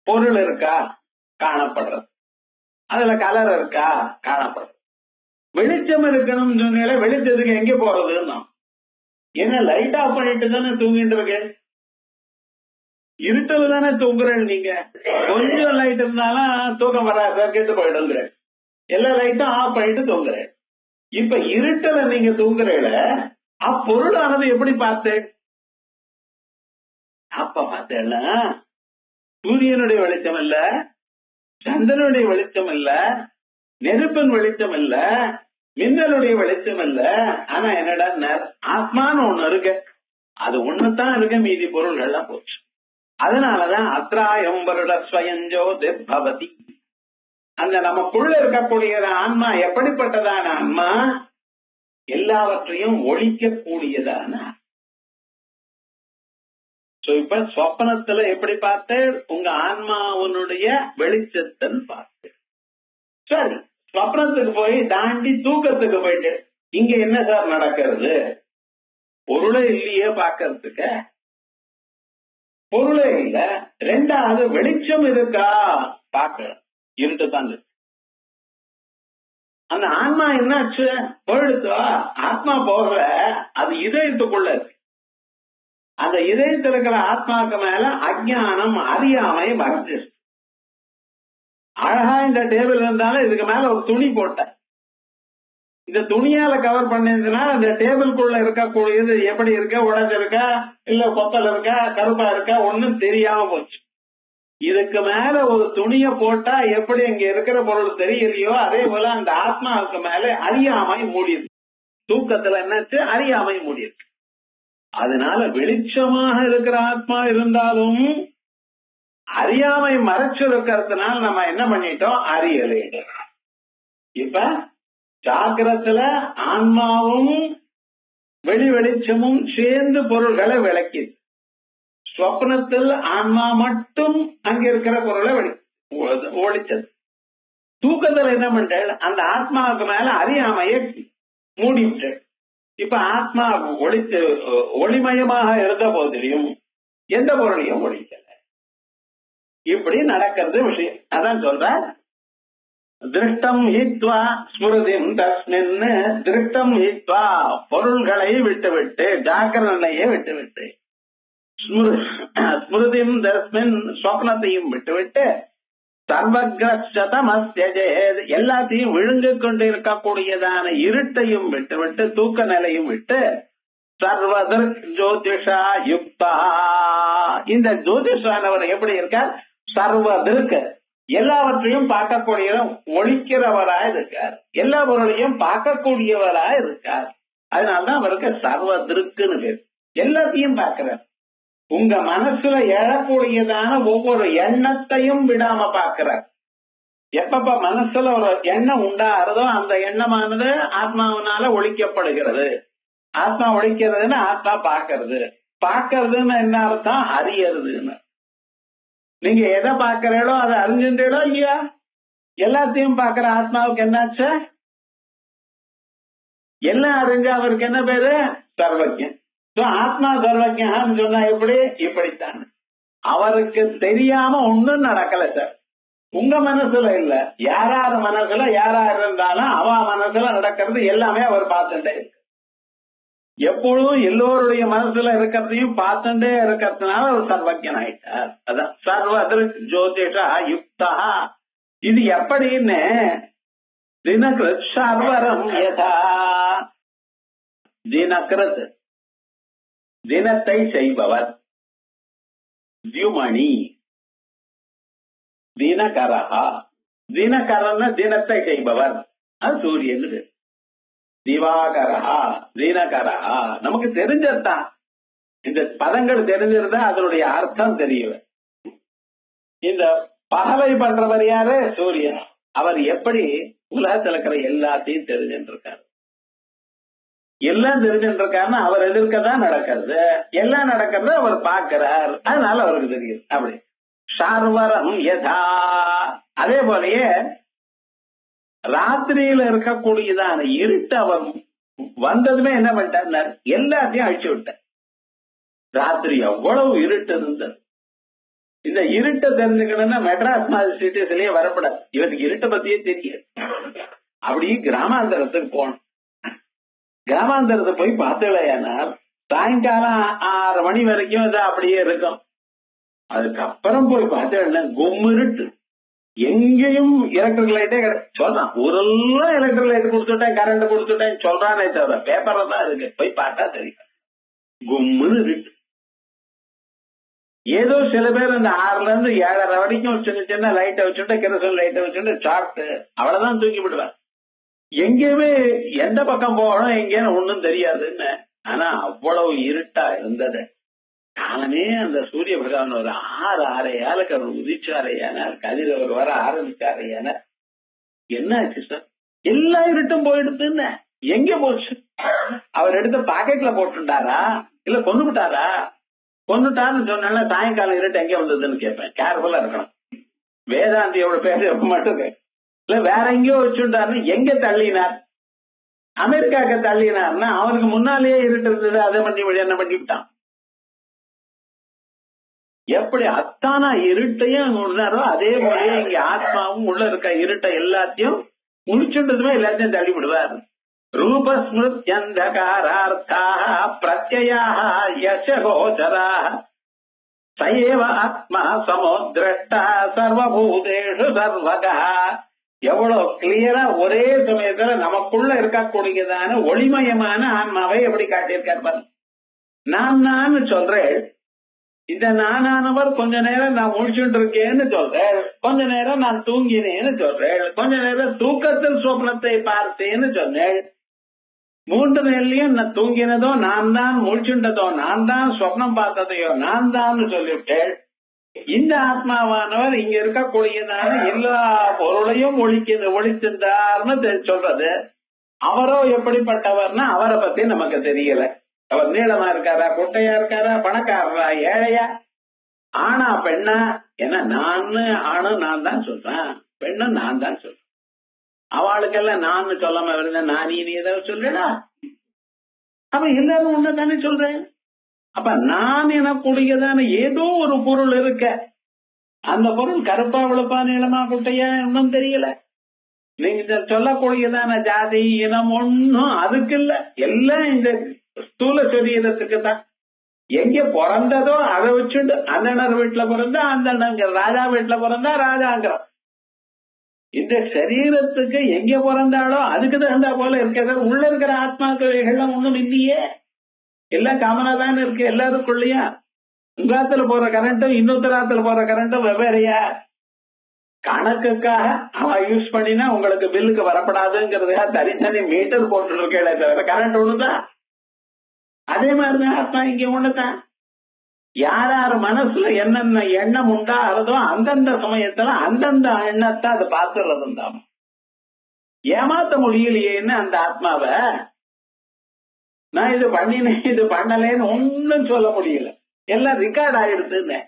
பொருள் இருக்கா? காணப்படுறது. அதுல கலர் இருக்கா? காணப்படுறது. வெளிச்சம் இருக்கணும்னு சொன்னால வெளிச்சத்துக்கு எங்க போறதுன்னா, என்ன லைட் ஆஃப் பண்ணிட்டு தானே தூங்கிட்டு இருக்கு. இருட்டல் தானே தூங்குறேன். நீங்க கொஞ்சம் லைட் இருந்தாலும் தூக்கம் வராது, கெட்டு போயிடுங்கிற. எல்லா லைட்டும் ஆஃப் பண்ணிட்டு தூங்குறேன். இப்ப இருட்டல நீங்க தூங்குறீல, அப்பொருளானது எப்படி பார்த்தேன்? அப்ப பார்த்தேன்னா சூரியனுடைய வெளிச்சம் இல்ல, சந்திரனுடைய வெளிச்சம் இல்ல, நெருப்பின் வெளிச்சம் இல்ல, மின்னலுடைய வெளிச்சம் இல்ல. ஆனா என்னடா? ஆத்மான்னு ஒண்ணு இருக்கு. அது ஒண்ணுதான் இருக்கு, மீதி பொருள்கள்லாம் போச்சு. அதனாலதான் அத்ராயம் வருட ஸ்வயஞ்சோதி பவதி. அந்த நமக்குள்ள இருக்கக்கூடிய ஆன்மா எப்படிப்பட்டதான ஆன்மா? எல்லாவற்றையும் ஒழிக்கக்கூடியதான. இப்ப சொப்பனத்துல எப்படி பார்த்து உங்க ஆன்மாவனுடைய வெளிச்சத்தன் பார்த்து, சரி சொப்னத்துக்கு போய் தாண்டி தூக்கத்துக்கு போயிட்டு இங்க என்ன சார் நடக்கிறது? பொருளே இல்லையே பாக்கிறதுக்கு. பொருளே இல்ல. ரெண்டாவது வெளிச்சம் இருக்கா பாக்க, இருட்டுதான் இருக்கு. அந்த ஆன்மா என்னாச்சு? போயிடுத்தோ. ஆத்மா போகல, அது இதயத்துக்குள்ள இருக்கு. அந்த இதயத்தில் இருக்கிற ஆத்மாவுக்கு மேல அஜ்ஞானம், அறியாமை மறைஞ்சு. அழகா இந்த டேபிள் இருந்தாலும் இதுக்கு மேல ஒரு துணி போட்ட, இந்த துணியால கவர் பண்ணிருந்ததுன்னா அந்த டேபிள்குள்ள இருக்கக்கூடியது எப்படி இருக்க, உடஞ்சு இருக்கா, இல்ல கொப்பல் இருக்கா, கருப்பா இருக்கா, ஒண்ணும் தெரியாம போச்சு. இதுக்கு மேல ஒரு துணிய போட்டா எப்படி இங்க இருக்கிற பொருள் தெரியலையோ, அதே போல அந்த ஆத்மாவுக்கு மேல அறியாமை மூடியிருக்கு. தூக்கத்துல என்னாச்சு? அறியாமை மூடியிருக்கு. அதனால வெளிச்சமாக இருக்கிற ஆத்மா இருந்தாலும் அறியாமை மறைச்சு இருக்கிறதுனால நம்ம என்ன பண்ணிட்டோம்? அறியலை. இப்ப ஜாக்கிரத்துல ஆன்மாவும் வெளிச்சமும் சேர்ந்து பொருள்களை விளக்கி, ஸ்வப்னத்தில் ஆன்மா மட்டும் அங்க இருக்கிற பொருளை ஒளிச்சது. தூக்கத்துல என்ன பண்ற? அந்த ஆத்மாவுக்கு மேல அறியாமையை மூடிவிட்டு, இப்ப ஆத்மா ஒளிமயமாக இருந்த போதிலையும் எந்த பொருளையும் ஒழிக்கல. இப்படி நடக்கிறது விஷயம். அதான் சொல்ற, திருஷ்டம் ஹித்வா ஸ்மிருதிம் தஸ்மின். திருஷ்டம் ஹித்வா பொருள்களை விட்டுவிட்டு, ஜாக்கிரதையை விட்டுவிட்டு, ஸ்மிருதிம் தஸ்மின் ஸ்வப்னத்தையும் விட்டுவிட்டு, சர்வக்ரஸ்தமஸ்யஜே எல்லாத்தையும் விழுங்கு கொண்டு இருக்கக்கூடியதான இருட்டையும் விட்டுவிட்டு, தூக்க நிலையும் விட்டு, சர்வதர்க் ஜோதிஷா யுக்தா. இந்த ஜோதிஷானவர் எப்படி இருக்கார்? சர்வதற்கு எல்லாவற்றையும் பார்க்கக்கூடிய ஒழிக்கிறவராய் இருக்கார், எல்லா பொருளையும் பார்க்கக்கூடியவராய் இருக்கார். அதனாலதான் அவருக்கு சர்வ திருக்குன்னு பேர். எல்லாத்தையும் பார்க்கிறார். உங்க மனசுல எழக்கூடியதான ஒவ்வொரு எண்ணத்தையும் விடாம பார்க்கிறார். எப்பப்ப மனசுல ஒரு எண்ணம் உண்டாகிறதோ அந்த எண்ணமானது ஆத்மாவினால ஒழிக்கப்படுகிறது. ஆத்மா ஒழிக்கிறதுன்னு ஆத்மா பார்க்கறது. பார்க்கறதுன்னு என்ன அர்த்தம்? அறியறதுன்னு. நீங்க எதை பார்க்கிறீங்களோ அதை அறிஞ்சுட்டீங்களோ இல்லையா? எல்லாத்தையும் பார்க்கிற ஆத்மாவுக்கு என்னாச்சு? எல்லாம் அறிஞ்ச அவருக்கு என்ன பேரு? சர்வஜன். ஆத்மா சர்வஜான்னு சொன்னா எப்படி? இப்படித்தான். அவருக்கு தெரியாம ஒண்ணும் நடக்கல சார். உங்க மனசுல இல்ல, யாராரு மனசுல யாராரு இருந்தாலும் அவ மனசுல நடக்கிறது எல்லாமே அவர் பார்த்துட்டே இருக்கு. எப்பொழுதும் எல்லோருடைய மனசுல இருக்கிறதையும் பார்த்துட்டே இருக்கிறதுனால அவர் சர்வஜன் ஆயிட்டார். அதான் சர்வதிருக் ஜோதிஷா யுக்தா. இது எப்படின்னு தினகிருத் சர்வரம் யதா. தினகிருத் தினத்தை செய்பவர். தியுமணி தினகரஹா. தினகரன் தினத்தை செய்பவர், அது சூரியன். திவாகரஹா தினகரஹா. நமக்கு தெரிஞ்சதுதான். இந்த பதங்கள் தெரிஞ்சிருந்தா அதனுடைய அர்த்தம் தெரியல. இந்த பகவை பண்றவர் யாரு? சூரியன். அவர் எப்படி உலகத்தில் இருக்கிற எல்லாத்தையும் தெரிஞ்சுட்டு இருக்காரு. எல்லாம் தெரிஞ்சுட்டு இருக்காருன்னா அவர் எதிர்க்கதான் நடக்கிறது. எல்லாம் நடக்கிறது அவர் பார்க்கிறார். அதனால அவருக்கு தெரியுது. அப்படி சர்வரம் யதா. அதே போலயே ராத்திரியில இருக்கக்கூடியதான இருட்டு அவர் வந்ததுமே என்ன பண்ணிட்டார்? எல்லாத்தையும் அழிச்சு விட்டார். ராத்திரி எவ்வளவு இருட்டு இருந்தது. இந்த இருட்டை தெரிஞ்சுக்கணும்னா மெட்ராஸ் மாதிரி சிட்டிஸ்லயே வரப்படாது. இவருக்கு இருட்டை பத்தியே தெரியாது. அப்படி கிராமாந்தரத்துக்கு போகணும். கிராமாந்தரத்தை போய் பார்த்தலையானா சாயங்காலம் 6 மணி வரைக்கும் இது அப்படியே இருக்கும். அதுக்கப்புறம் போய் பார்த்தேன்னா கும்மிருட்டு. எங்கேயும் எலக்ட்ரிக் லைட்டே சொல்றான். ஊரெல்லாம் எலக்ட்ரிக் லைட் கொடுத்துட்டேன், கரண்ட் கொடுத்துட்டேன் சொல்றானே தவிர பேப்பர்ல தான் இருக்கு. போய் பார்த்தா தெரியும் கும்முன்னு இருட்டு. ஏதோ சில பேர் இந்த 6ல இருந்து 7:30 வரைக்கும் சின்ன சின்ன லைட்டை வச்சுட்டு, கிரசன் லைட்டை வச்சுட்டு சாப்பிட்டு அவ்வளவுதான் தூக்கி விடுவேன். எங்கேயுமே எந்த பக்கம் போகணும் எங்கேன்னு ஒண்ணும் தெரியாதுன்னு. ஆனா அவ்வளவு இருட்டா இருந்தது. காலமே அந்த சூரிய பகவான் ஒரு 6:30 அவர் உதிச்சாரையான கதிர் அவர் வர ஆரம்பிச்சாரையான என்ன ஆச்சு சார்? எல்லா இருட்டும் போயிடுதுன்னு. எங்க போச்சு? அவர் எடுத்து பாக்கெட்ல போட்டுட்டாரா இல்ல கொண்டுட்டாரா? கொண்டுட்டான்னு சொன்னா சாயங்காலம் இருட்டு எங்க வந்ததுன்னு கேட்பேன். கேர்ஃபுல்லா இருக்கணும். வேதாந்தியோட பேரு மட்டும் இல்ல வேற எங்கேயோ வச்சுட்டாருன்னு எங்க தள்ளினார்? அமெரிக்காவுக்கு தள்ளினார்னா அவனுக்கு முன்னாலேயே இருட்டு இருந்தது. அதை பண்ணி என்ன பண்ணிவிட்டான்? எப்படி அத்தானா இருட்டையும் உள்ளாரோ அதே போலயே இங்க ஆத்மாவும் உள்ள இருக்க இருட்டை எல்லாத்தையும் முடிச்சுட்டதுமே எல்லாத்தையும் தள்ளி விடுவார். ரூபஸ்மிருத்யந்தகாரார்த்தா பிரத்யயாக யசகோச்சரா சயேவ ஆத்மா சமுத்ரஷ்டா சர்வபூதேஷு சர்வகா. எவ்வளவு கிளியரா ஒரே சமயத்துல நமக்குள்ள இருக்கக்கூடியதான ஒளிமயமான ஆன்மாவை எப்படி காட்டியிருக்கார். நான் சொல்றேன். இந்த நானானவர் கொஞ்ச நேரம் நான் முடிச்சுட்டு இருக்கேன்னு சொல்றேன், கொஞ்ச நேரம் நான் தூங்கினேன்னு சொல்றேன், கொஞ்ச நேரம் தூக்கத்தில் சொப்னத்தை பார்த்தேன்னு சொன்னேன். 3 நேரலையும் நான் தூங்கினதோ நான் தான், முடிச்சுட்டதோ நான் தான், சொப்னம் பார்த்ததையோ நான் தான் சொல்லிவிட்டேன். இந்த ஆத்மாவானவர் இங்க இருக்கக்கூடியதான எல்லா பொருளையும் ஒழிச்சிருந்தார்னு சொல்றது. அவரோ எப்படிப்பட்டவர்னா அவரை பத்தி நமக்கு தெரியல. அவர் நீளமா இருக்காரா, குட்டையா இருக்காரா, பணக்காரரா, ஏழையா, ஆனா பெண்ணா? ஏன்னா நானு ஆணு நான் தான் சொல்றேன், பெண்ணு நான் தான் சொல்றேன். அவளுக்கெல்லாம் நான் சொல்லாம இருந்தேன். நான் நீ ஏதாவது சொல்றா? அப்ப எல்லாரும் ஒண்ணு தானே சொல்றேன். அப்ப நான் எனக்கூடியதான ஏதோ ஒரு பொருள் இருக்க. அந்த பொருள் கருப்பா வெளுப்பா நீளமா குட்டையா இன்னும் தெரியல. நீங்க சொல்லக்கூடியதான ஜாதி இனம் ஒன்னும் அதுக்கு இல்ல. எல்லாம் இந்த ஸ்தூல சரீரத்துக்கு தான். எங்க பிறந்ததோ அதை வச்சுட்டு அந்தனர் வீட்டுல பிறந்தா அந்த ராஜா வீட்டுல பிறந்தா ராஜாங்கிறோம். இந்த சரீரத்துக்கு எங்க பிறந்தாலோ அதுக்கு தகுந்தா போல இருக்கிறது. உள்ள இருக்கிற ஆத்மாக்கள்லாம் ஒண்ணும் இல்லையே. எல்லாம் காமனா தானே இருக்கு எல்லாருக்குள்ளயா. உங்காத்துல போற கரண்ட்டும் இன்னொருத்தராத்துல போற கரண்ட்டும் வெவ்வேறையா? கணக்குக்காக அவன் யூஸ் பண்ணினா உங்களுக்கு பில்லுக்கு வரப்படாதுங்கிறதுக்காக தனித்தனி மீட்டர் போட்டு இருக்கே தவிர கரண்ட் ஒண்ணுதான். அதே மாதிரிதான் ஆத்மா இங்க ஒண்ணுதான். யார் யார் மனசுல என்னென்ன எண்ணம் உண்டாகிறதோ அந்தந்த சமயத்துல அந்தந்த எண்ணத்தை அதை பார்த்துறதும் தான். ஏமாத்த முடியலையேன்னு அந்த ஆத்மாவை நான் இது பண்ணினேன் இது பண்ணலேன்னு ஒன்னும் சொல்ல முடியல. எல்லாம் ரெக்கார்ட் ஆயிடுதுன்னு.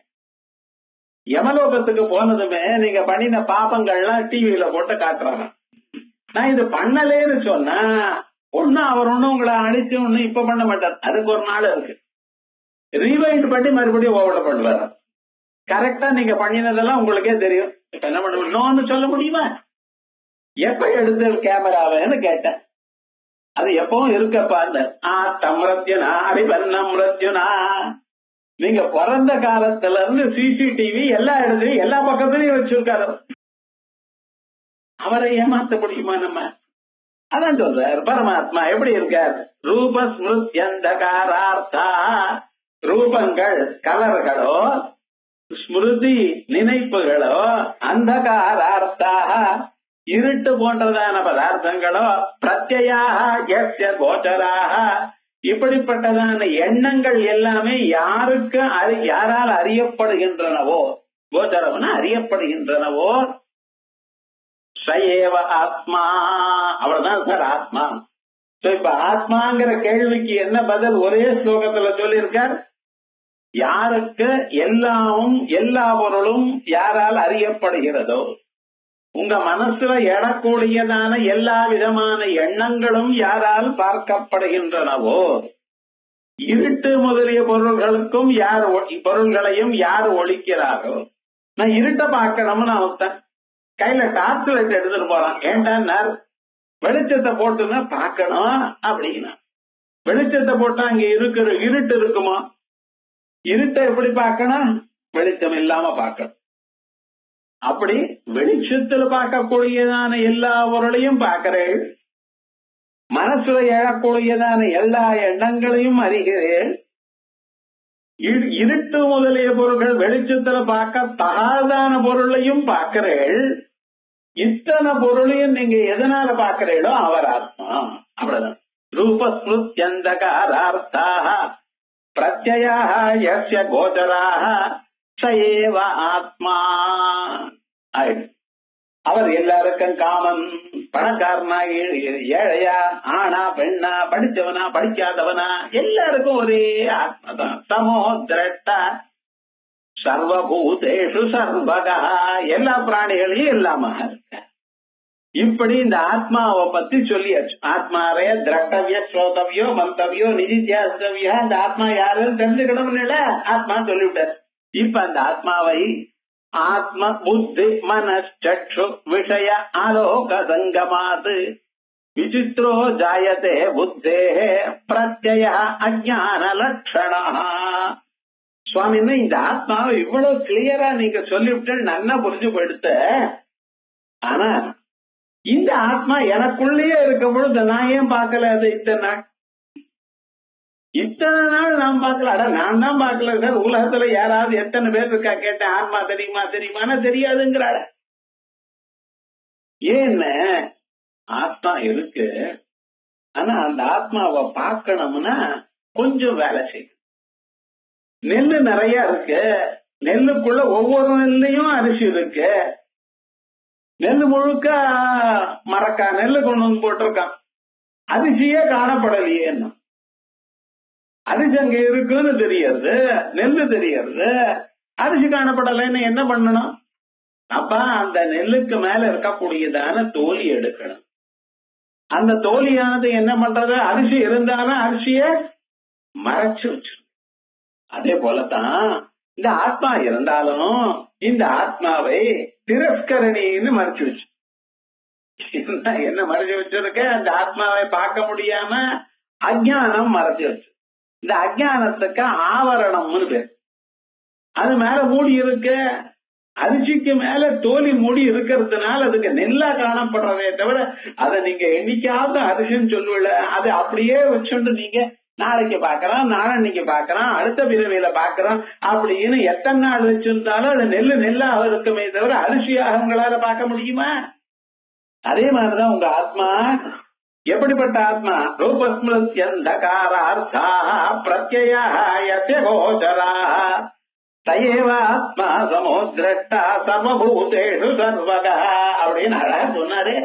யமலோகத்துக்கு போனதுமே நீங்க பண்ணின பாப்பங்கள்லாம் டிவியில போட்டு காட்டுறாங்க. நான் இது பண்ணலேன்னு சொன்னா ஒன்னும் அவர் ஒன்னும் உங்களை அடிச்சு ஒன்னும் இப்ப பண்ண மாட்டார். அதுக்கு ஒரு நாள் இருக்கு. ரீவைண்ட் பண்ணி மறுபடியும் ஓவர் பண்ணுவார். கரெக்டா நீங்க பண்ணினதெல்லாம் உங்களுக்கே தெரியும். இப்ப என்ன பண்ண முடியும் சொல்ல முடியுமா? எப்ப எடுத்து கேமராவேன்னு கேட்டேன். அது எப்பவும் இருக்கப்பா. தம்ரத்யுனா அரிபன்னம்ரத்யுனா நீங்க பிறந்த காலத்துல இருந்து சிசிடிவி எல்லா இடத்துலயும் எல்லா பக்கத்துலயும் வச்சிருக்காரு. அவரை ஏமாத்த முடியுமா நம்ம? அதான் சொல்றார் பரமாத்மா எப்படி இருக்கார். ரூப ஸ்மிருத்யந்தகாரார்த்தா ரூபங்கள் கலர்களோ ஸ்மிருதி நினைப்புகளோ அந்தகாரார்த்தாக இருட்டு போன்றதான பதார்த்தங்களோ பிரத்யாக கோச்சராக இப்படிப்பட்டதான எண்ணங்கள் எல்லாமே யாருக்கு யாரால் அறியப்படுகின்றனவோ கோச்சரம்னா அறியப்படுகின்றனவோ சயேவ ஆத்மா அவர்தான் சார் ஆத்மா. இப்ப ஆத்மாங்கிற கேள்விக்கு என்ன பதில் ஒரே ஸ்லோகத்துல சொல்லியிருக்கார். யாருக்கு எல்லாமும் எல்லா பொருளும் யாரால் அறியப்படுகிறதோ உங்க மனசுல எழக்கூடியதான எல்லா விதமான எண்ணங்களும் யாரால் பார்க்கப்படுகின்றனவோ இருட்டு முதலிய பொருள்களுக்கும் பொருள்களையும் யார் ஒழிக்கிறாரோ. நான் இருட்ட பார்க்கணும்னு அவன் கையில டார்ச் லைட் எடுத்துட்டு போறான். ஏன்டா வெளிச்சத்தை போட்டுன்னா பார்க்கணும் அப்படின்னா வெளிச்சத்தை போட்டா அங்க இருக்கிற இருட்டு இருக்குமா? இருட்டை எப்படி பார்க்கணும்? வெளிச்சம் இல்லாம பார்க்கணும். அப்படி வெளிச்சத்துல பார்க்கக்கூடியதான எல்லா பொருளையும் பார்க்கிறேன். மனசுல எழக்கூடியதான எல்லா எண்ணங்களையும் அறிகிறேன். இருட்டு முதலிய பொருள்கள் வெளிச்சத்துல பார்க்க தகாதான பொருளையும் பார்க்கிறேன். இத்தனை பொருளையும் நீங்க எதனால பார்க்கிறீங்களோ அவர் ஆத்மா. அவ்வளவுதான். ரூபஸ்மிருத்யந்தகாரார்த்தாக பிரத்யாக யஸ்ய கோச்சராக சயேவ ஆத்மா. அவர் எல்லாருக்கும் காமன். பணக்காரனா ஏழையா ஆனா பெண்ணா படிச்சவனா படிக்காதவனா எல்லாருக்கும் ஒரே ஆத்மா தான். சமோ திரட்டா சர்வபூதேஷு சர்வகா எல்லா பிராணிகளையும் எல்லாமா இருக்க. இப்படி இந்த ஆத்மாவை பத்தி சொல்லியாச்சு. ஆத்மாவே திரட்டவிய ஸ்ரோதவியோ மந்தவியோ நிதித்தியாசவியா இந்த ஆத்மா யாருன்னு தெரிஞ்சுக்கணும்னு ஆத்மா சொல்லிவிட்டார். இப்ப அந்த ஆத்மாவை ஆத்ம புத்தி மனச்சக்ஷு விஷய ஆலோக சங்கமாது விசித்ரோ ஜாயதே புத்தே பிரத்யய அஜ்ஞான லட்சணா. சுவாமின்னு இந்த ஆத்மாவை இவ்வளவு கிளியரா நீங்க சொல்லிவிட்டு நல்லா புரிஞ்சு போயிடுத்த. ஆனா இந்த ஆத்மா எனக்குள்ளேயே இருக்கும் பொழுது நான் ஏன் பார்க்கல? அது இத்தனை நாள் நான் பார்க்கல. நான் தான் பார்க்கல சார். உலகத்துல யாராவது எத்தனை பேர் இருக்கா கேட்டேன். ஆத்மா தெரியுமா தெரியுமானா தெரியாதுங்கிறாள். ஏன்னு ஆத்மா இருக்கு. ஆனா அந்த ஆத்மாவை பார்க்கணும்னா கொஞ்சம் வேலை செய்யும். நெல்லு நிறைய இருக்கு. நெல்லுக்குள்ள ஒவ்வொரு நெல்லையும் அரிசி இருக்கு. நெல்லு முழுக்க மரக்கா நெல்லு கொண்டு வந்து போட்டிருக்கான். அரிசியே காணப்படலையே. அரிசி அங்க இருக்குன்னு தெரியாது, நெல்லு தெரியாது, அரிசி காணப்படலைன்னு என்ன பண்ணணும்? அப்ப அந்த நெல்லுக்கு மேல இருக்கக்கூடியதான தோலி எடுக்கணும். அந்த தோலியானது என்ன பண்றது? அரிசி இருந்தாலும் அரிசிய மறைச்சு வச்சு. அதே போலதான் இந்த ஆத்மா இருந்தாலும் இந்த ஆத்மாவை திரஸ்கரணின்னு மறைச்சு வச்சு. என்ன மறைச்சு வச்சிருக்க? அந்த ஆத்மாவை பார்க்க முடியாம அஜ்ஞானம் மறைச்சு வச்சு. இந்த அஜ்ஞானத்துக்கு ஆவரணம்னு பேர். அது மேல மூடி இருக்கு. அரிசிக்கு மேல தோலி மூடி இருக்கிறதுனால அதுக்கு நெல்லா காணப்படுறதே தவிர அதை நீங்க என்னைக்காவது அரிசின்னு சொல்லுவல. அது அப்படியே வச்சுட்டு நீங்க நாளைக்கு பாக்குறான், நாளன்னைக்கு பாக்குறான், அடுத்த பிறவியில பாக்குறான் அப்படின்னு எத்தனை நாள் வச்சிருந்தாலும் அது நெல்லாக இருக்குமே தவிர அரிசியாக உங்களால பார்க்க முடியுமா? அதே மாதிரிதான் உங்க ஆத்மா. எப்படிப்பட்ட ஆத்மா? ரூபஸ்மிருத்யந்தகாரார்த்தா பிரத்யய கோச்சரா தயேவ ஆத்மா சமோத்ரஷ்டா சர்வபூதேஷு சர்வகா அப்படின்னு அழகா சொன்னாரு.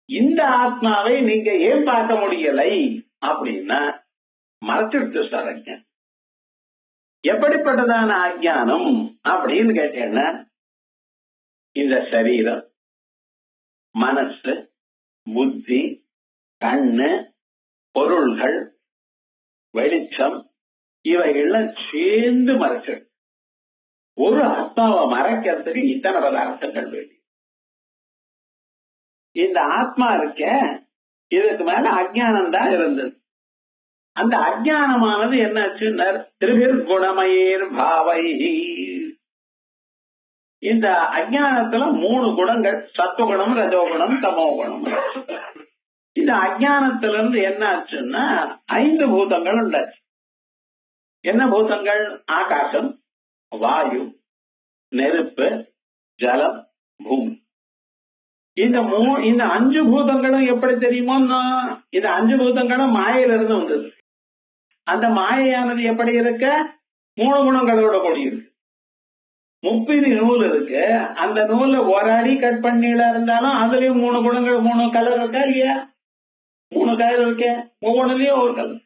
இந்த ஆத்மாவை நீங்க ஏன் பார்க்க முடியலை அப்படின்னா மறைச்சிடுச்சு சார் அஜ்ஞானம். எப்படிப்பட்டதான அஜ்ஞானம் அப்படின்னு கேட்டேன்னா, இந்த சரீரம், மனசு, புத்தி, கண்ணு, பொருள்கள், வெளிச்சம் இவைகள்லாம் சேர்ந்து மறைச்சிடு. ஒரு ஆத்மாவை மறைக்கிறதுக்கு இத்தனை பதார்த்தங்கள் வேண்டி. இந்த ஆத்மா இருக்க இதுக்கு மேல அஜ்ஞானம் தான் இருந்தது. அந்த அஜ்ஞானமானது என்னாச்சு? திரிபிர் குணமயேர் பாவை. இந்த அஜ்ஞானத்துல 3 குணங்கள், சத்துவகுணம், ரஜோகுணம், தமோகுணம். இந்த அஜ்ஞானத்திலிருந்து என்ன ஆச்சுன்னா 5 பூதங்கள் உண்டாச்சு. என்ன பூதங்கள்? ஆகாசம், வாயு, நெருப்பு, ஜலம், பூமி. இந்த 5 பூதங்களும் எப்படி தெரியுமோ, இந்த 5 பூதங்களும் மாயிலிருந்து வந்தது. அந்த மாயையானது எப்படி இருக்க? 3 குணங்களோட கூடியிருக்கு. 30 நூல் இருக்கு. அந்த நூல்ல ஒரு அடி கட் பண்ணில இருந்தாலும் அதுலயும் 3 குணங்கள், 3 கலர் இருக்கா இல்லையா? 3 கலர் இருக்கு. ஒவ்வொன்றுலயும் ஒரு கலர்.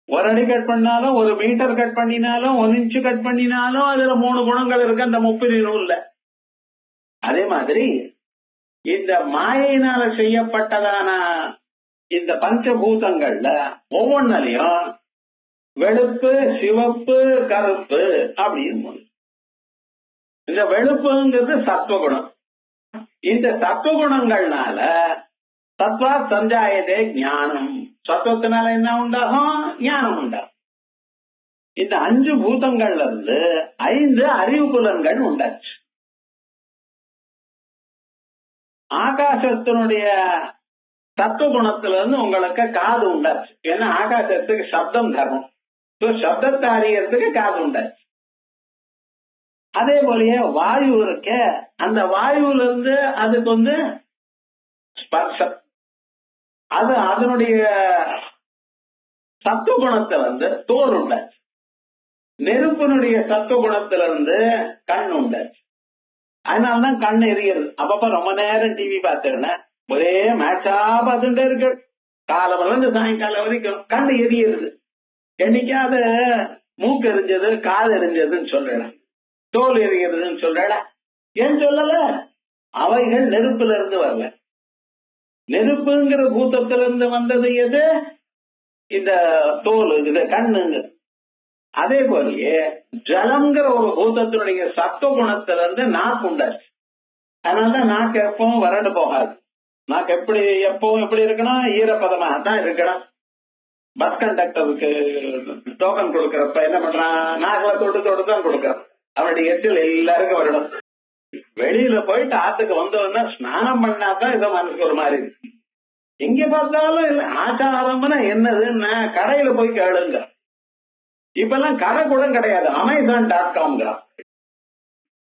ஒரு அடி கட் பண்ணாலும், 1 மீட்டர் கட் பண்ணினாலும், 1 இன்ச்சு கட் பண்ணினாலும் அதுல 3 குணங்கள் இருக்கு அந்த 30 நூல்ல. அதே மாதிரி இந்த மாயினால செய்யப்பட்டதான இந்த பஞ்சபூதங்கள்ல ஒவ்வொன்றிலையும் வெளுப்பு, சிவப்பு, கருப்பு அப்படின்னு. இந்த வெளுப்புங்கிறது சத்துவகுணம். இந்த சத்துவகுணங்கள்னால சத்வா சஞ்சாயதே ஞானம். சத்துவத்தினால என்ன உண்டாகும்? ஞானம் உண்டாகும். இந்த 5 பூதங்கள்ல இருந்து 5 அறிவு புலன்கள் உண்டாச்சு. ஆகாசத்தினுடைய தத்துவகுணத்துல இருந்து உங்களுக்கு காது உண்டாச்சு. ஏன்னா ஆகாசத்துக்கு சப்தம் தரும். சப்தத்தை அறியறதுக்கு காது உண்டாச்சு. அதே போலயே வாயு இருக்க, அந்த வாயுல இருந்து அதுக்கு ஸ்பர்ஷம். அது அதனுடைய சத்துவகுணத்துல தோல் உண்டாச்சு. நெருப்பினுடைய சத்துவகுணத்திலிருந்து கண் உண்டாச்சு. அதனாலதான் கண் எரியுது. அப்பப்ப ரொம்ப நேரம் டிவி பார்த்தேன்னா ஒரே மேட்சா பார்த்துட்டே இருக்கு. காலம் இருந்து சாயங்காலம் வரைக்கும் கண் எரியுது. என்னைக்காவது மூக்கு எரிஞ்சது, காது எரிஞ்சதுன்னு சொல்றேன், தோல் எரிகிறதுன்னு சொல்றேன். ஏன் சொல்லல? அவைகள் நெருப்புல இருந்து வரல. நெருப்புங்கிற பூத்தத்திலிருந்து வந்தது எது? இந்த தோல், இது கண்ணுங்க. அதே போலயே ஜலம்ங்கிற ஒரு பூதத்தினுடைய சத்துவ குணத்திலிருந்து நாக்கு உண்டாச்சு. அதனாலதான் நாக்கு எப்பவும் வறண்டு போகாது. நாக்கு எப்பவும் எப்படி இருக்கணும்? ஈரப்பதமாக தான் இருக்கணும். பஸ் கண்டக்டருக்கு டோக்கன் கொடுக்கறப்ப என்ன பண்றான்? நாக்குல தொட்டு தான் கொடுக்கறான். அவனுடைய எச்சில் எல்லாருக்கும் வரணும். வெளியில போயிட்டு ஆத்துக்கு வந்தவன்னா ஸ்நானம் பண்ணாதான் இதை மனசுக்கு ஒரு மாதிரி இருக்கு. எங்க பார்த்தாலும் ஆச்சாரம்னா என்னதுன்னா கடையில போய் கேளுங்க. இப்பெல்லாம் கடை கூட கிடையாது. Amazon.com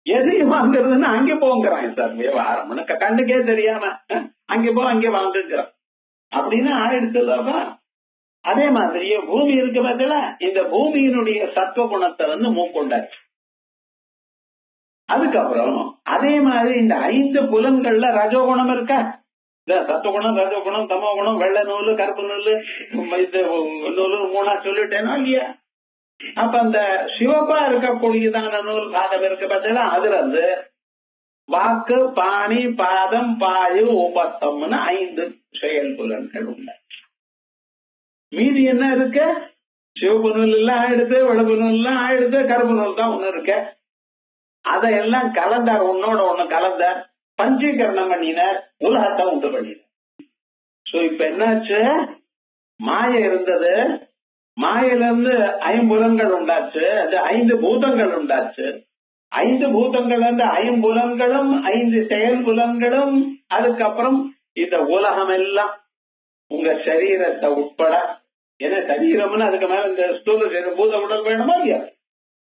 எதையும் வாங்குறதுன்னா அங்கே போங்கிறான் சார். வியாபாரம் கண்ணுக்கே தெரியாம அங்கே அங்கே வாங்குங்கிறான் அப்படின்னு ஆயிடுச்சுதான். அதே மாதிரியே பூமி இருக்கு பார்த்தீங்களா? இந்த பூமியினுடைய சத்துவ குணத்தை மூக்கொண்டாச்சு. அதுக்கப்புறம் அதே மாதிரி இந்த 5 புலன்கள்ல ரஜோகுணம் இருக்கா? இந்த சத்துவகுணம், ரஜோகுணம், தமோகுணம், வெள்ளை நூலு, கருப்பு நூலு, இது நூலு 3 சொல்லிட்டேனா இல்லையா? அப்ப அந்த சிவப்பா இருக்கக்கூடியதான நூல் பாதம் இருக்கு பார்த்தீங்களா? அதுல இருந்து வாக்கு, பாணி, பாதம், பாயு, உபத்தம்னு 5 செயல் புலன்கள் உள்ள. மீதி என்ன இருக்கு? சிவப்பு நூல் எல்லாம் ஆயிடுது, வெளுப்பு நூல் எல்லாம் ஆயிடுது, கருப்பு நூல் தான் ஒண்ணு இருக்கு. அதையெல்லாம் கலந்தார், ஒன்னோட ஒண்ணு கலந்தார், பஞ்சீகரணம் பண்ணினார், உலகத்தை உண்டு பண்ணினார். சோ இப்ப என்னாச்சு? மாயை இருந்தது. மாயிலிருந்து 5 புலன்கள் உண்டாச்சு. அது 5 பூதங்கள் உண்டாச்சு. 5 பூதங்கள் வந்து 5 புலன்களும் 5 செயல் புலன்களும். அதுக்கப்புறம் இந்த உலகம் எல்லாம் உங்க சரீரத்தை உட்பட ஏன்னா சரீரம்னு அதுக்கு மேல இந்த ஸ்தூல பூத உடல் வேணுமா இல்லையா?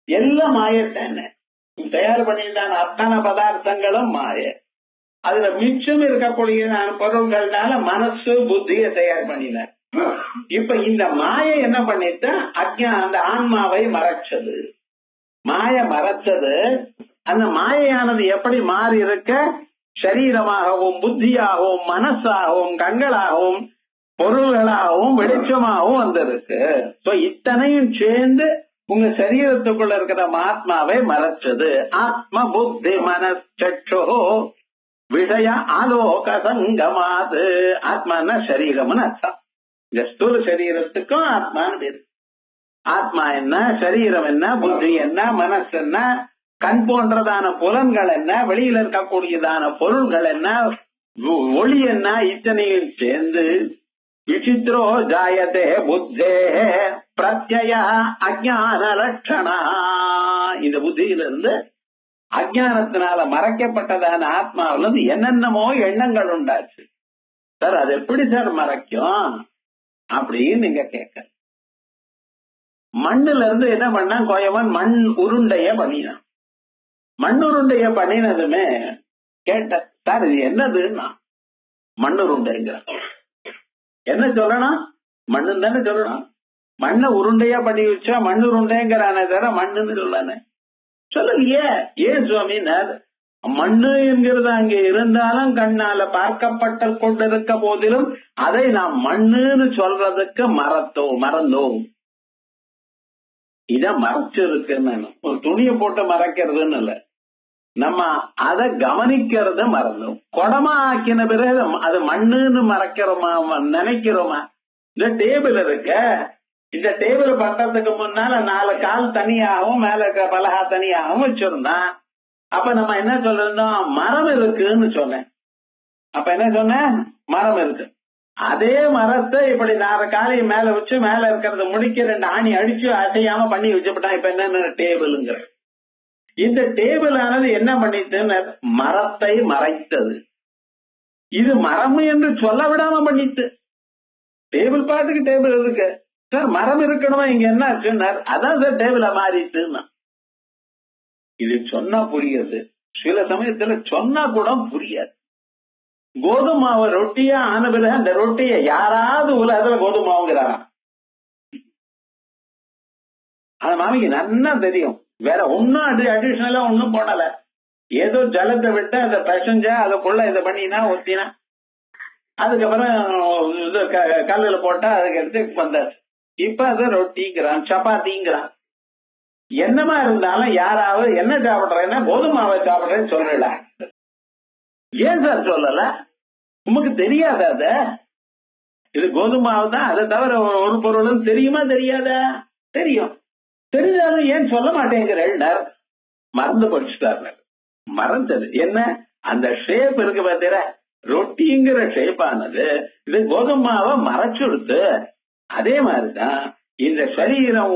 எல்லாம் மாயத்தானே. தயார் பண்ணிட்டான அத்தனை பதார்த்தங்களும் மாய. அதுல மிச்சம் இருக்கக்கூடிய பொருள்கள்னால மனசு புத்தியை தயார் பண்ணினார். இப்ப இந்த மாய என்ன பண்ணிட்டு அந்த ஆன்மாவை மறைச்சது. மாய மறைச்சது. அந்த மாயையானது எப்படி மாறி இருக்க? சரீரமாகவும் புத்தியாகவும் மனசாகவும் கண்களாகவும் பொருள்களாகவும் வெளிச்சமாகவும் வந்திருக்கு. இத்தனையும் சேர்ந்து உங்க சரீரத்துக்குள்ள இருக்கிற ஆத்மாவை மறைச்சது. ஆத்ம புத்தி மனச்சோ விஷய ஆலோக சங்கமாது. ஆத்மான சரீரம்னு அர்த்தம். இந்த ஸ்தூல சரீரத்துக்கும் ஆத்மான்னு இருக்கு. ஆத்மா என்ன, சரீரம் என்ன, புத்தி என்ன, மனசு என்ன, கண் போன்றதான புலன்கள் என்ன, வெளியில இருக்கக்கூடியதான பொருள்கள் என்ன, ஒளி என்ன, இத்தனையும் சேர்ந்து விசித்ரோ ஜாயதே புத்தே பிரத்யய அஜான லட்சணா. இந்த புத்தியிலிருந்து அஜானத்தினால மறைக்கப்பட்டதான ஆத்மாவிலிருந்து என்னென்னமோ எண்ணங்கள் உண்டாச்சு. சார் அது எப்படி சார் மறைக்கும் அப்படின்னு நீங்க கேட்க. மண்ணுல இருந்து என்ன பண்ணா கோயவன் மண் உருண்டைய பண்ணினான். மண் உருண்டைய பண்ணினதுமே கேட்ட, சார் இது என்னதுன்னா மண் உருண்டைங்கிற என்ன சொல்லணும்? மண்ணுன்னு தானே சொல்லணும். மண்ணை உருண்டையா பண்ணி வச்சா மண் உருண்டைங்கிறானே தவிர மண்ணுன்னு சொல்லானே சொல்லலையே. ஏன் சுவாமினார்? மண்ணு என்கிறது அங்கே இருந்தாலும் கண்ணால பார்க்கப்பட்ட கொண்டிருக்க போதிலும் அதை நாம் மண்ணுன்னு சொல்றதுக்கு மறந்தோம். இத மறைச்சிருக்குன்னு ஒரு துணியை போட்டு மறைக்கிறதுன்னு இல்ல, நம்ம அதை கவனிக்கிறத மறந்தோம். குடமா ஆக்கின பிறகு அது மண்ணுன்னு மறைக்கிறோமா நினைக்கிறோமா? இந்த டேபிள் இருக்க, இந்த டேபிள் பண்றதுக்கு முன்னால 4 கால் தனியாகவும் மேல இருக்கிற பலகா தனியாகவும் வச்சிருந்தான். அப்ப நம்ம என்ன சொல்லிருந்தோம்? மரம் இருக்குன்னு சொன்னேன். அப்ப என்ன சொன்னேன்? மரம் இருக்கு. அதே மரத்தை இப்படி 4 காலையும் மேல வச்சு மேல இருக்கிறத முடிக்க 2 ஆணி அடிச்சு அசையாம பண்ணி வச்சுட்டான். இப்ப என்ன டேபிள்ங்கிற இந்த டேபிள் ஆனது என்ன பண்ணிட்டு மரத்தை மறைத்தது. இது மரம் என்று சொல்ல விடாம பண்ணிட்டு டேபிள் பாட்டுக்கு டேபிள் இருக்கு சார், மரம் இருக்கணுமா இங்க என்ன ஆச்சுன்னார். அதான் சார் டேபிள மாறிட்டுன்னா. இது சொன்னா புரியுது, சில சமயத்துல சொன்னா கூட புரியாது. கோதுமாவை ரொட்டியா ஆன பிறகு அந்த ரொட்டியை யாராவது உலகத்துல கோதுமாவுங்கிறாராம். அந்த மாமிக்கு நல்லா தெரியும், வேற ஒன்னும் அடிஷனலா ஒன்னும் போடல. ஏதோ ஜலத்தை விட்டு அதை பிசைஞ்சா அதுக்குள்ள இதை பண்ணினா ஊத்தினா அதுக்கப்புறம் இது கல்லுல போட்டா அதுக்கு எடுத்து வந்தாச்சு. இப்ப அது ரொட்டிங்கிறான், சப்பாத்திங்கிறான். என்னமா இருந்தாலும் யாராவது என்ன சாப்பிடுறேன்னா கோதுமாவை சாப்பிடுறேன்னு சொல்லல. ஏன் சார் சொல்லல? உமக்கு தெரியாத அத? இது கோதுமாவை தான், அதை தவிர ஒரு பொருளும் தெரியுமா தெரியாதா? தெரியும். தெரிஞ்சாலும் ஏன் சொல்ல மாட்டேங்கிறார்? மறந்து படிச்சுட்டாரு. மறந்தது என்ன? அந்த ஷேப் இருக்கு பார்த்தீர, ரொட்டிங்கிற ஷேப் ஆனது இது கோதுமாவை மறைச்சுடுத்து. அதே மாதிரிதான் இந்த சரீரம்,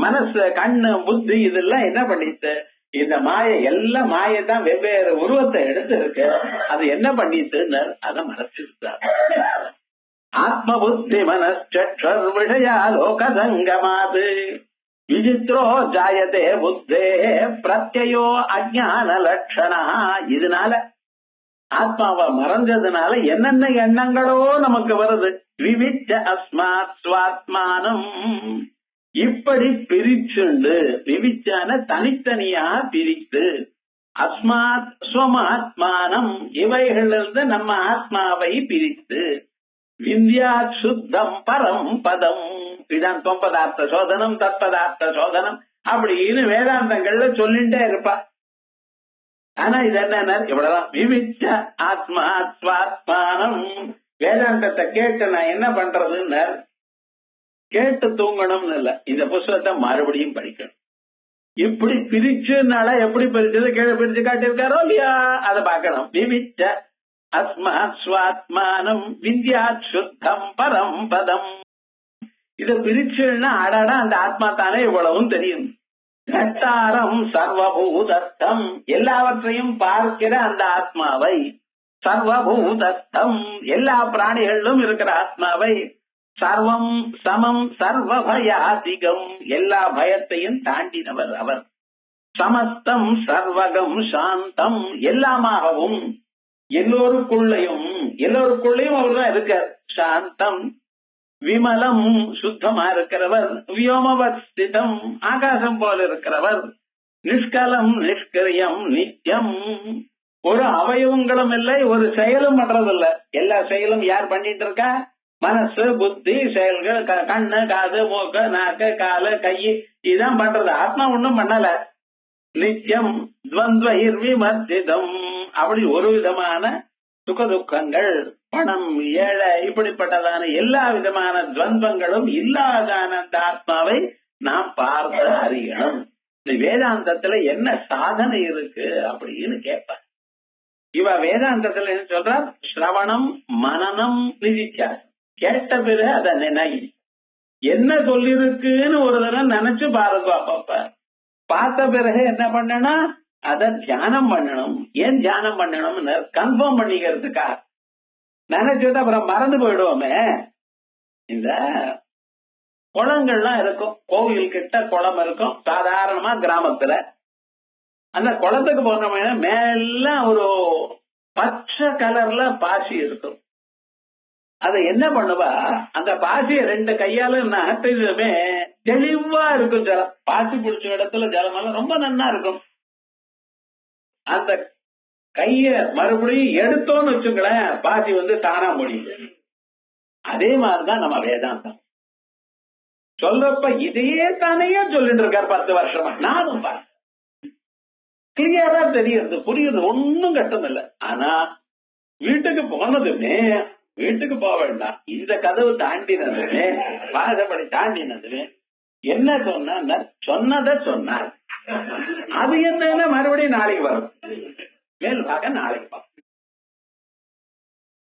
மனசு, கண்ணு, புத்தி இதெல்லாம் என்ன பண்ணிட்டு இந்த மாயை, எல்லாம் மாயத்தான் வெவ்வேறு உருவத்தை எடுத்து இருக்கு. அது என்ன பண்ணிட்டுன்னு அதை மறைச்சிருக்காரு. ஆத்ம புத்தி மனச்சர் விஷயா லோகசங்கமாது விசித்ரோ ஜாயதே புத்தே பிரத்யயோ அஜான லட்சணா. இதனால ஆத்மாவை மறைஞ்சதுனால என்னென்ன எண்ணங்களோ நமக்கு வருது. விவிச்ச அஸ்மாத் ஸ்வாத்மானம், இப்படி பிரிச்சுண்டு, விவிச்சான தனித்தனியா பிரித்து, அஸ்மாத் ஸ்வமாத்மானம் இவைகளிலிருந்து நம்ம ஆத்மாவை பிரித்து, விந்தியாத் சுத்தம் பரம் பதம், இதான் தொம்பதார்த்த சோதனம் தத்பதார்த்த சோதனம் அப்படின்னு வேதாந்தங்கள்ல சொல்லிட்டே இருப்பா. ஆனா இது என்ன, இவ்வளவுதான். விவிச்ச ஆத்மா ஸ்வாத்மானம். வேதாந்தத்தை கேட்டு நான் என்ன பண்றதுன்னு கேட்டு தூங்கணும்னு இல்ல, இந்த புஸ்தகத்தை மறுபடியும் படிக்கணும். இப்படி பிரிச்சுனால எப்படி பிரிச்சது கீழே பிரிச்சு காட்டியிருக்காரோ இல்லையா, அதை பார்க்கணும். விவிச்ச அஸ்மாத் ஸ்வாத்மானம் விந்தியாத் சுத்தம் பரம் பதம். இத பிரிச்சுன்னா அடாடா அந்த ஆத்மா தானே இவ்வளவும் தெரியும். கட்டாரம் சர்வபூதஸ்தம், எல்லாவற்றையும் பார்க்கிற அந்த ஆத்மாவை, சர்வபூதஸ்தம் எல்லா பிராணிகளிலும் இருக்கிற ஆத்மாவை, சர்வம் சமம் சர்வ பயாதிகம் எல்லா பயத்தையும் தாண்டினவர் அவர். சமஸ்தம் சர்வகம் சாந்தம் எல்லாமாகவும் எல்லோருக்குள்ளையும் அவர்தான் இருக்கார். சாந்தம் விமலம் சுத்தமா இருக்கிறவர். வியோமவஸ்திதம் ஆகாசம் போல இருக்கிறவர். நிஷ்கலம் நிஷ்கிரியம் நித்தியம் ஒரு அவயவங்களும் இல்லை, ஒரு செயலும் பண்றதில்ல. எல்லா செயலும் யார் பண்ணிட்டு இருக்கா? மனசு புத்தி செயல்கள், கண்ணு காது மூக்கு நாக்கு காலு கை இதான் பண்றது. ஆத்மா ஒண்ணும் பண்ணல. நித்தியம் துவந்த்வஹிர் விமர்சிதம் அப்படி ஒரு விதமான சுக துக்கங்கள் பணம் ஏழை இப்படிப்பட்டதான எல்லா விதமான துவந்தங்களும் இல்லாதான அந்த ஆத்மாவை நாம் பார்த்து அறியணும். இந்த வேதாந்தத்துல என்ன சாதனை இருக்கு அப்படின்னு கேட்பார். இவ வேதாந்தத்துல என்ன சொல்றார்? சிரவணம் மனனம் நிதித்தியாசம். கேட்ட பிறகு அதை நினை என்ன சொல்லிருக்குன்னு ஒரு தடவை நினைச்சு பாருங்க. அப்பப்ப பார்த்த பிறகு என்ன பண்ணணும்? அத தியானம் பண்ணணும். ஏன் தியானம் பண்ணணும்னு கன்ஃபார்ம் பண்ணிக்கிறதுக்காக. நினைச்சது அப்புறம் மறந்து போயிடுவோமே. இந்த குளங்கள்லாம் இருக்கும், கோவில் கிட்ட குளம் இருக்கும் சாதாரணமா கிராமத்துல. அந்த குளத்துக்கு போனோம்னா மேல ஒரு பச்சை கலர்ல பாசி இருக்கும். அத என்ன பண்ணுவா? அந்த பாசிய 2 கையால நகர்த்ததுமே தெளிவா இருக்கும் ஜலம். பாசி பிடிச்ச இடத்துல ஜலமெல்லாம் ரொம்ப நன்னா இருக்கும். அந்த கைய மறுபடியும் எடுத்தோன்னு வச்சுங்களேன், பாசி தானா முடியுது. அதே மாதிரிதான் நம்ம வேதாந்தம் சொல்றப்ப இதையே தானையே சொல்லிட்டு இருக்காரு 10 வருஷமா. நானும் பாரு கிளியரா தெரியுது, புரியுது, ஒன்னும் கஷ்டம் இல்லை. ஆனா வீட்டுக்கு போனதுமே வீட்டுக்கு போக வேண்டாம், இந்த கதவு தாண்டினதுமே வாசப்படி தாண்டினதுமே என்ன சொன்ன சொன்னதை சொன்னார். அது என்னன்னா மறுபடியும் நாளைக்கு வரும். மேல் பார்க்க நாளைக்கு பார்க்க